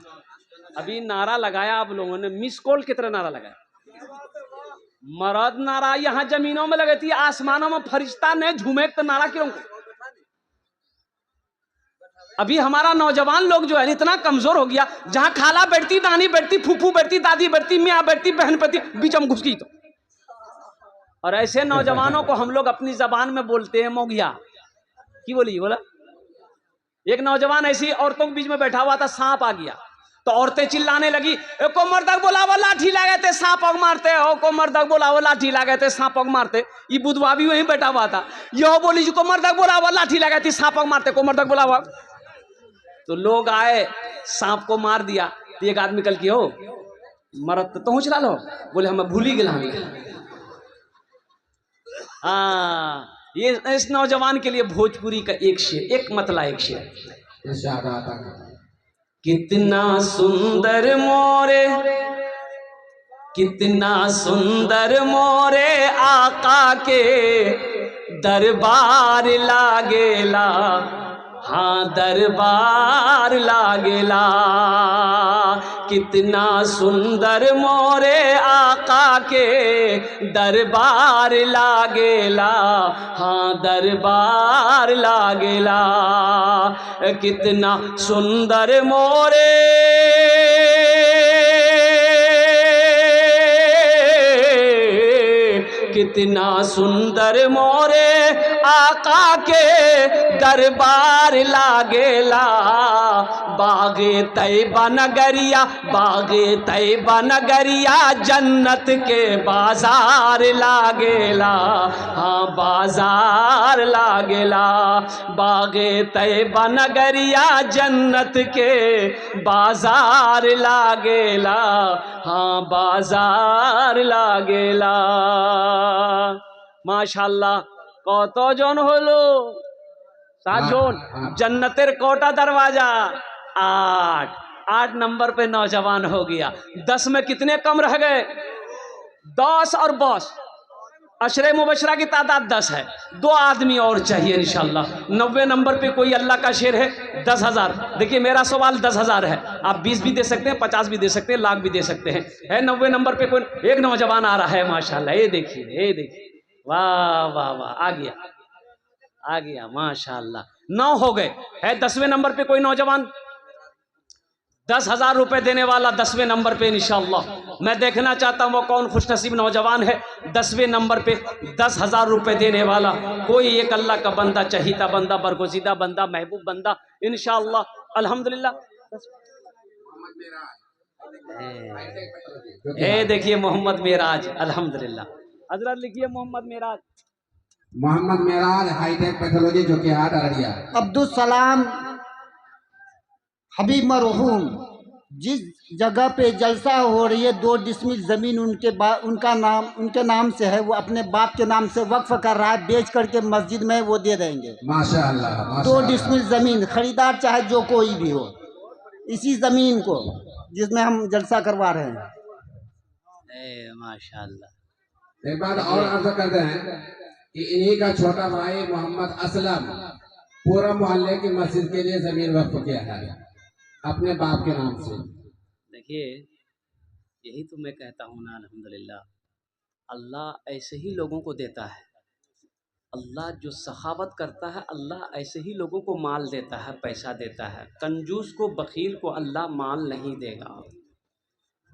अभी नारा लगाया आप लोगों ने, मिस कॉल की तरह नारा लगाया। मरद नारा यहाँ जमीनों में लगी थी, आसमानों में फरिश्ता ने झूमे तो नारा क्यों? अभी हमारा नौजवान लोग जो है इतना कमजोर हो गया, जहां खाला बैठती, नानी बैठती, फूफू बैठती, दादी बैठती, मियाँ बैठती, बहन बैठती, बीच में घुस गई तो। और ऐसे नौजवानों को हम लोग अपनी जबान में बोलते हैं मोगिया। की बोली बोला? एक नौजवान ऐसी औरतों के बीच में बैठा हुआ था, सांप आ गया तो औरतें चिल्लाने लगी, को मर्दक बोलावो लाठी लागे थे सांप पग मारते हो, को मर्दक बोलावो लाठी लागे थे सांप पग मारते। ये बुधवा भी वहीं बैठा हुआ था, यह बोली को मर्दक बोलावो लाठी लागे थी सांप पग मारते, को मर्दक बोलावो। तो लोग आए, सांप को मार दिया। तो एक आदमी कल की हो मरद तो पहुंच रहा लो, बोले हम भूल ही गए। हाँ ये इस नौजवान के लिए भोजपुरी का एक शेर, एक मतला एक शेर। इरशाद आता है, कितना सुंदर मोरे, कितना सुंदर मोरे आका के दरबार लागेला, हाँ दरबार लागेला। कितना सुंदर मोरे आका के दरबार लागेला, हाँ दरबार लागेला। कितना सुंदर मोरे कितना सुंदर मोरे आका के दरबार लागेला। बागे तैबा नगरिया, बागे तैबा नगरिया जन्नत के बाजार लागेला, हाँ बाजार लागेला। बागे तैबा नगरिया जन्नत के बाजार लागेला, हाँ बाजार लागेला। माशाल्लाह कत जन हलो? 7 जन। जन्नतेर कोटा दरवाजा 8 नंबर पे नौजवान हो गया। 10 में कितने कम रह गए? 10 और 10 अशरे मुबशरा की तादाद 10 है, 2 आदमी और चाहिए इंशाल्लाह। 90 नंबर पे कोई अल्लाह का शेर है 10,000। देखिए मेरा सवाल 10,000 है, आप 20 भी दे सकते हैं, 50 भी दे सकते हैं, लाख भी दे सकते हैं। है 90 नंबर पे कोई एक नौजवान आ रहा है माशाल्लाह, ये देखिए, ये देखिए, वाह वाह वाह, आ गया आ गया माशाल्लाह। 9 हो गए। है 10वें नंबर पे कोई नौजवान? 10,000 रुपए देने वाला 10वें नंबर पे इंशाअल्लाह। मैं देखना चाहता हूँ वो कौन खुशनसीब नौजवान है 10वें नंबर पे 10,000 रुपए देने वाला। कोई एक अल्लाह का बंदा, चहीता बंदा, बरगुज़ीदा बंदा, महबूब बंदा इंशाअल्लाह। अल्हम्दुलिल्लाह। ए देखिए मोहम्मद मेराज, अल्हम्दुलिल्लाह। हजरत लिखिए मोहम्मद मेराज। मोहम्मद मेराज हाईटेक पैथोलॉजी जो कि हाट अररिया। अब्दुल सलाम हबीब मरहूम, जिस जगह पे जलसा हो रही है 2 डिसमिल ज़मीन उनके नाम से है, वो अपने बाप के नाम से वक्फ कर रहा है, बेच करके मस्जिद में वो दे देंगे। माशाअल्लाह। 2 डिसमिल ज़मीन, खरीदार चाहे जो कोई भी हो, इसी ज़मीन को जिसमें हम जलसा करवा रहे हैं। माशाअल्लाह। एक बात और अर्ज करते हैं कि इन्हीं का छोटा भाई मोहम्मद असलम पूरा मोहल्ले की मस्जिद के लिए जमीन वक्फ किया है अपने बाप के नाम से। देखिए यही तो मैं कहता हूँ ना, अल्हम्दुलिल्लाह अल्लाह ऐसे ही लोगों को देता है। अल्लाह जो सखावत करता है अल्लाह ऐसे ही लोगों को माल देता है, पैसा देता है। कंजूस को, बखील को अल्लाह माल नहीं देगा।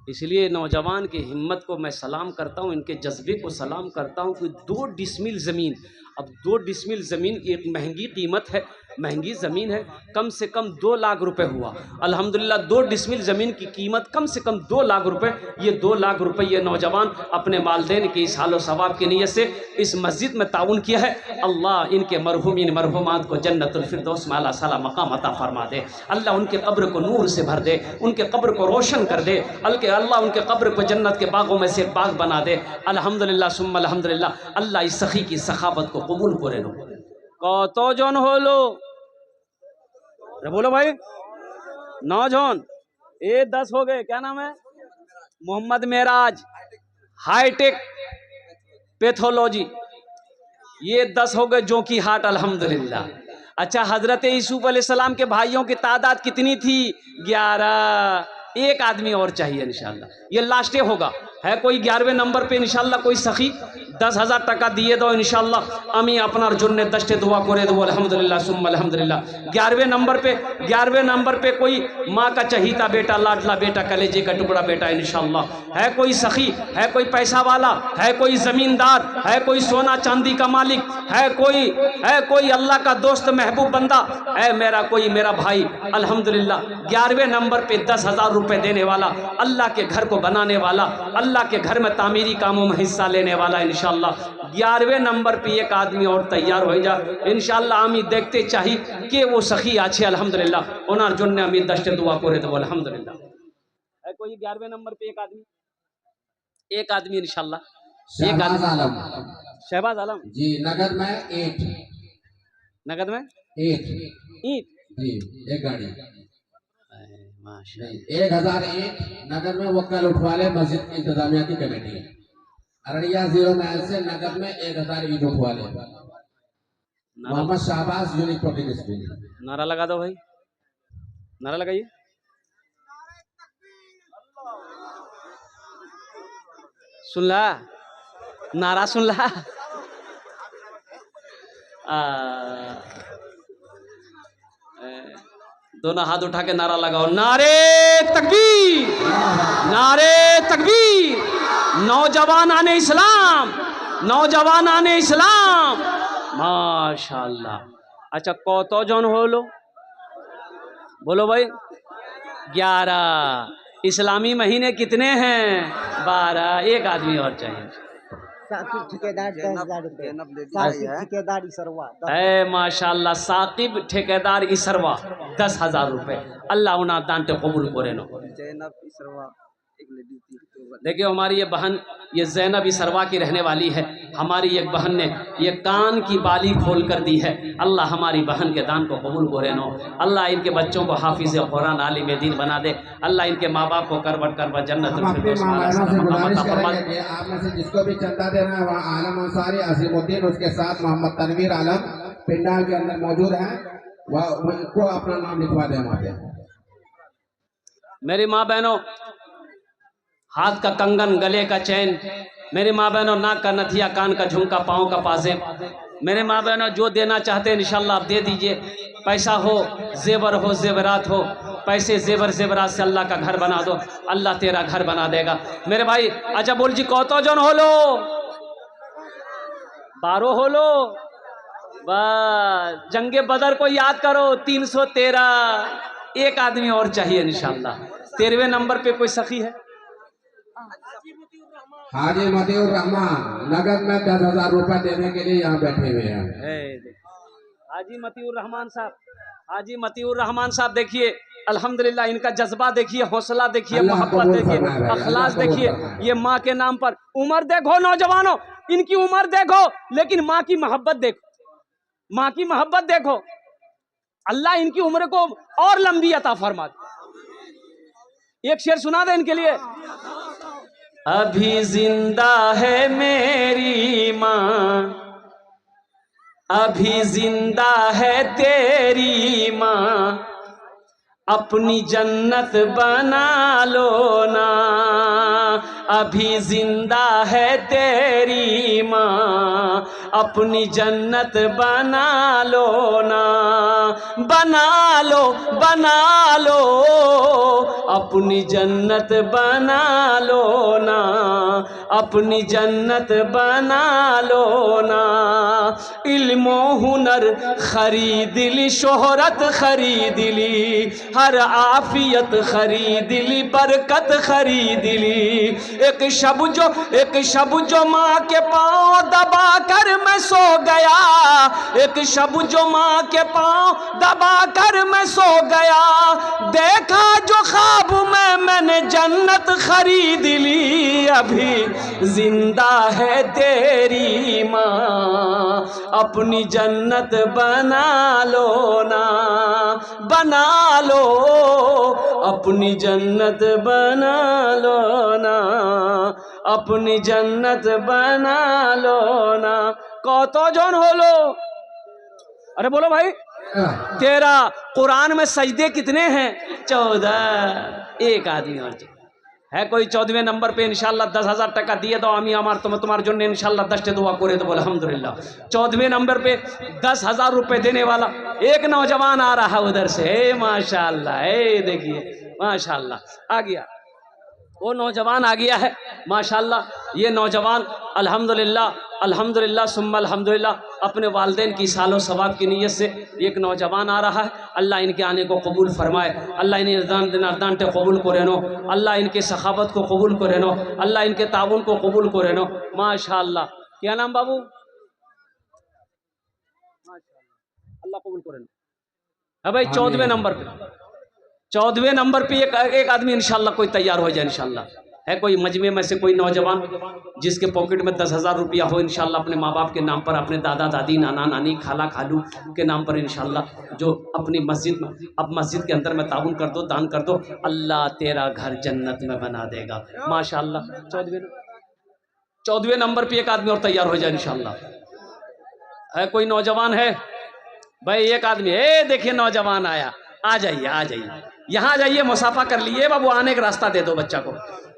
इसलिए नौजवान की हिम्मत को मैं सलाम करता हूँ, इनके जज्बे को सलाम करता हूँ कि 2 डिसमिल ज़मीन, अब 2 डिसमिल ज़मीन की एक महंगी कीमत है। महंगी ज़मीन है, कम से कम 2 लाख रुपए हुआ। अल्हम्दुलिल्लाह 2 डिसमिल ज़मीन की कीमत कम से कम 2 लाख रुपए। ये 2 लाख रुपए ये नौजवान अपने वालिदैन की इस हालो सवाब की नीयत से इस मस्जिद में ताउन किया है। अल्लाह इनके मरहूमीन मरहूमात को जन्नतुल फिरदौस में आला साला मकाम अता फरमा दे। अल्लाह उनके कब्र को नूर से भर दे, उनके कब्र को रोशन कर दे। अल्लाह उनके कब्र को जन्नत के बागों में से एक बाग बना दे। अल्हम्दुलिल्लाह सुम्मा अल्हम्दुलिल्लाह। अल्लाह इस सखी की सखावत को कबूल करे लो। कत जन हलो? अरे बोलो भाई। 9 जन। ये 10 हो गए। क्या नाम है? Mohammad Meraj hitech pathology. ये 10 हो गए जो की हाट। अल्हम्दुलिल्लाह। अच्छा, हजरत यूसुफ अलैहिस्सलाम के भाइयों की तादाद कितनी थी? 11। एक आदमी और चाहिए इंशाल्लाह। ये लास्टे होगा। है कोई 11वें नंबर पे इंशाल्लाह कोई सखी 10,000 टका दिए दो इंशाल्लाह। अमी अपना जुन्ने दस्ते दुआ करे दो। अल्हम्दुलिल्लाह सुम्मा अल्हम्दुलिल्लाह। 11वें नंबर पे कोई माँ का चहीता बेटा, लाडला बेटा, कलेजे का टुकड़ा बेटा इंशाल्लाह। है कोई सखी, है कोई पैसा वाला, है कोई जमींदार, है कोई सोना चांदी का मालिक, है कोई अल्लाह का दोस्त महबूब बंदा, है मेरा भाई अल्हम्दुलिल्लाह 11वें नंबर पे 10,000 रुपए देने वाला, अल्लाह के घर को बनाने वाला, अल्लाह के घर में तामीरी कामों में हिस्सा लेने वाला इंशाल्लाह 11वें नंबर पे एक आदमी और तैयार हो जा इंशाल्लाह। आमी देखते चाहिए कि वो सखी आछे अल्हम्दुलिल्लाह। ओनार जन्ने आमी दस्ते दुआ करे तो अल्हम्दुलिल्लाह। है कोई 11वें नंबर पे एक आदमी इंशाल्लाह। शहबाज आलम। शहबाज आलम जी, नगद में 8। नगद में 8 ईद जी, एक गाड़ी। माशाअल्लाह। 1001 नगद में वो कल उठवा ले। मस्जिद की इंतजामिया की कमेटी है अररिया 0 महल से नगद में 1000 ईद उठवा ले। Mohammad Shahbaz unique public school. नारा लगा दो भाई, नारा लगाइए। सुन ला नारा, सुन ला। दोनों हाथ उठा के नारा लगाओ। नारे तकबीर, नारे तकबीर। नौजवान आने इस्लाम, नौजवान आने इस्लाम। माशाअल्लाह। अच्छा, कतो जन हो लो? बोलो भाई। 11। इस्लामी महीने कितने हैं? 12। एक आदमी और चाहिए। साकिब ठेकेदार 10,000 रुपये। साकिब ठेकेदार इसरवा है माशाअल्लाह। साकिब ठेकेदार इसरवा 10,000 रुपये। अल्लाह उन्हें दांते कबूल करे नो। देखिए हमारी ये बहन, ये ज़ैनब इसरवा की रहने वाली है। हमारी एक बहन ने ये कान की बाली खोल कर दी है। अल्लाह हमारी बहन के दान को कबूल करे नो। अल्लाह इनके बच्चों को हाफिज़ कुरान आलिम दीन बना दे। अल्लाह इनके माँ बाप को करवट करवट जन्नत आप में से जिसको भी चंदा देना है वहाँ आलम अंसारी अजीमुद्दीन उसके साथ मोहम्मद तनवीर आलम पिंडाल के अंदर मौजूद है। वह उनको अपना नाम लिखवा दे। वहाँ पे मेरी माँ बहनों, हाथ का कंगन, गले का चैन, मेरे माँ बहनों नाक का नथिया, कान का झुमका, पाँव का पाजेब, मेरे माँ बहनों जो देना चाहते हैं इंशाल्लाह आप दे दीजिए। पैसा हो, जेवर हो, जेवरात हो, पैसे जेवर जेवरात से अल्लाह का घर बना दो, अल्लाह तेरा घर बना देगा मेरे भाई। अच्छा बोल जी, कौतो जन हो लो? 12 हो लो। बस जंगे बदर को याद करो। 313। एक आदमी और चाहिए इंशाल्लाह। 13वें नंबर पे कोई सखी है? हाजी मतीउर रहमान नगद में 10,000 रुपए देने के लिए यहाँ बैठे हुए हैं। हाजी मतीउर रहमान साहब, हाजी मतीउर रहमान साहब देखिए अल्हम्दुलिल्लाह इनका जज्बा देखिए, हौसला देखिए, मोहब्बत देखिए, अखलास देखिए। ये माँ के नाम पर, उम्र देखो नौजवानों, इनकी उम्र देखो लेकिन माँ की मोहब्बत देखो, माँ की मोहब्बत देखो। अल्लाह इनकी उम्र को और लंबी अता फरमा दे। एक शेर सुना दे इनके लिए। अभी जिंदा है मेरी माँ, अभी जिंदा है तेरी माँ, अपनी जन्नत बना लो ना। अभी जिंदा है तेरी माँ, अपनी जन्नत बना लो ना। बना लो, बना लो, अपनी जन्नत बना लो ना। अपनी जन्नत बना लो ना। इल्मो हुनर खरीद ली, शोहरत खरीद ली, हर आफियत खरीद ली, बरकत खरीद ली। एक शब जो माँ के पाँव दबा कर मैं सो गया, एक शब जो माँ के पाँव दबा कर मैं सो गया, देखा जो ख्वाब में मैंने जन्नत खरीद ली। अभी जिंदा है तेरी माँ, अपनी जन्नत बना लो ना, बना लो, अपनी जन्नत बना लो ना, अपनी जन्नत बना लो ना। কত জন হলো? अरे बोलो भाई। 13। कुरान में सजदे कितने हैं? 14। एक आदमी और है कोई 14वें नंबर पे इंशाल्लाह 10,000 টাকা দিয়ে দাও, আমি আমার তোমার জন্য इंशाल्लाह 10 দোয়া করে দেবো अल्हम्दुलिल्लाह। 14वें नंबर पे 10,000 रुपए देने वाला एक नौजवान आ रहा है उधर से। माशाल्लाह, देखिए माशाल्लाह आ गया, वो नौजवान आ गया है माशाल्लाह। ये नौजवान अल्हम्दुलिल्लाह अल्हम्दुलिल्लाह सुम्मा अल्हम्दुलिल्लाह अपने वालिदैन की सालो सवाब की नीयत से एक नौजवान आ रहा है। अल्लाह इनके आने को कबूल फरमाए, अल्लाह इन्हें अर्दान टे कबूल करे नो, अल्लाह इनके सखावत को कबूल करे नो, अल्लाह इनके ताउन को कबूल करे नो माशाल्लाह। क्या नाम बाबू? अल्लाह कबूल करे नो। है भाई 14वें नंबर पे, 14वें नंबर पे एक आदमी इंशाल्लाह कोई तैयार हो जाए इंशाल्लाह। है कोई मजमे में से कोई नौजवान जिसके पॉकेट में 10,000 रुपया हो इंशाल्लाह, अपने माँ बाप के नाम पर, अपने दादा दादी नाना नानी खाला खालू के नाम पर इंशाल्लाह, जो अपनी मस्जिद में, अब मस्जिद के अंदर में ताउन कर दो, दान कर दो, अल्लाह तेरा घर जन्नत में बना देगा माशाल्लाह। 14वें नंबर पे एक आदमी और तैयार हो जाए इंशाल्लाह। है कोई नौजवान है भाई? एक आदमी देखिए नौजवान आया, आ जाइए आ जाइए, यहाँ जाइए, मुसाफा कर लिए बाबू, आने का रास्ता दे दो, बच्चा को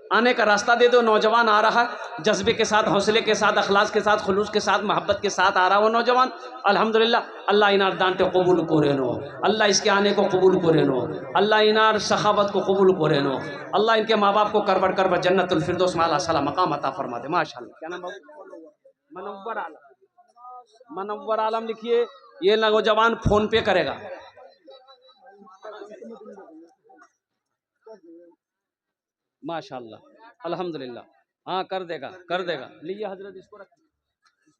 आने का रास्ता दे दो। नौजवान आ रहा है जज्बे के साथ, हौसले के साथ, अखलास के साथ, खुलूस के साथ, मोहब्बत के साथ आ रहा वो नौजवान अल्हम्दुलिल्लाह। अल्लाह इनार दांटे कबूल करे नो, अल्लाह इसके आने को कबूल करे नो, अल्लाह इनार सखावत को कबूल करे नो, अल्लाह इनके माँ बाप को करबड़ करबड़ जन्नतुल फिरदौस में आला मकाम अता फरमा दे माशाल्लाह। क्या नाम बाबू? मनव्वर आलम। मनव्वर आलम लिखिए। ये नौजवान फोन पे करेगा। माशाल्लाह अल्हम्दुलिल्लाह, हाँ कर देगा कर देगा। लीजिए हजरत इसको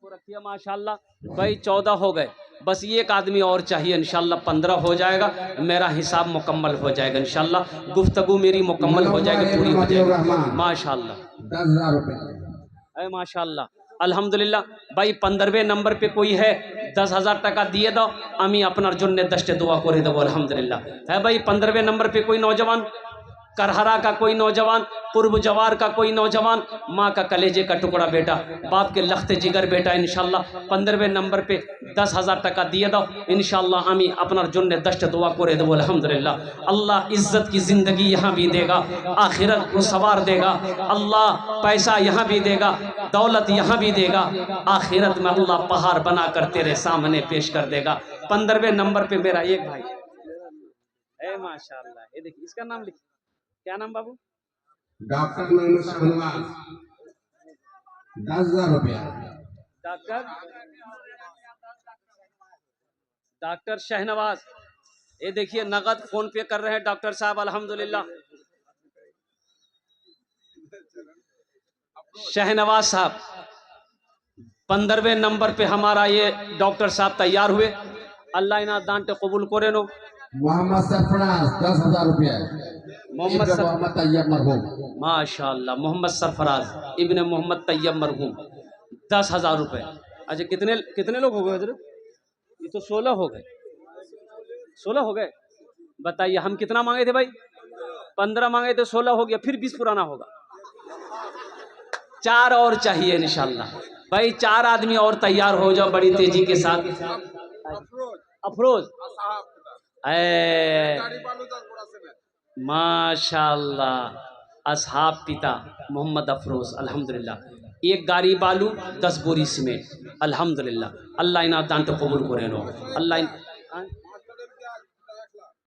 रखिए माशाल्लाह। भाई 14 हो गए, बस ये एक आदमी और चाहिए इंशाल्लाह, 15 हो जाएगा, मेरा हिसाब मुकम्मल हो जाएगा इंशाल्लाह, गुफ्तगू मेरी मुकम्मल हो जाएगी, पूरी हो जाएगी माशाल्लाह। 10,000 रुपये माशाल्लाह अल्हम्दुलिल्लाह। भाई 15वें नंबर पे कोई है? 10,000 টাকা দিয়ে দাও, আমি আপনার জন্য 10 দোয়া করে দেবো अल्हम्दुलिल्लाह। है भाई 15वें नंबर पे कोई नौजवान? करहरा का कोई नौजवान, पूर्व जवार का कोई नौजवान, माँ का कलेजे का टुकड़ा बेटा, बाप के लख्ते जिगर बेटा इंशाल्लाह 15वें नंबर पे 10,000 টাকা দিয়ে দাও इंशाल्लाह, আমি আপনার জন্য 10 দোয়া করে দেবো अल्हम्दुलिल्लाह। अल्लाह इज्जत की ज़िंदगी यहाँ भी देगा, आखिरत को सवार देगा, अल्लाह पैसा यहाँ भी देगा, दौलत यहाँ भी देगा, आखिरत में अल्लाह पहाड़ बना कर तेरे सामने पेश कर देगा। 15वें नंबर पे मेरा एक भाई है माशाल्लाह, ये देखिए इसका नाम लिखिए। क्या नाम बाबू? डॉक्टर मोहम्मद शहनवाज, 10,000 रुपया। डॉक्टर शहनवाज, ये देखिए नगद फोन पे कर रहे हैं डॉक्टर साहब अल्हम्दुलिल्लाह। शहनवाज साहब 15वें नंबर पे हमारा ये डॉक्टर साहब तैयार हुए, अल्लाह इना दान ते कबूल करे नो। मोहम्मद सरफराज 10,000 रुपया। मोहम्मद तैयब मरहूम माशाल्लाह, मोहम्मद सरफराज इब्ने मोहम्मद तैयब मरहूम 10,000 रुपये। अच्छा कितने लोग हो गए हजरत? ये तो 16 हो गए, 16 हो गए। बताइए हम कितना मांगे थे भाई? 15 मांगे थे, 16 हो गया, फिर 20 पुराना होगा। 4 और चाहिए इंशाल्लाह। भाई 4 आदमी और तैयार हो जाओ बड़ी तेजी के साथ। अफरोज माशाल्लाह, असहाब पिता मोहम्मद अफरोज अल्हम्दुलिल्लाह, 1 गाड़ी बालू 10 बोरी सीमेंट अल्हम्दुलिल्लाह। अल्लाह इना दान तो कबूल करे नो, अल्लाह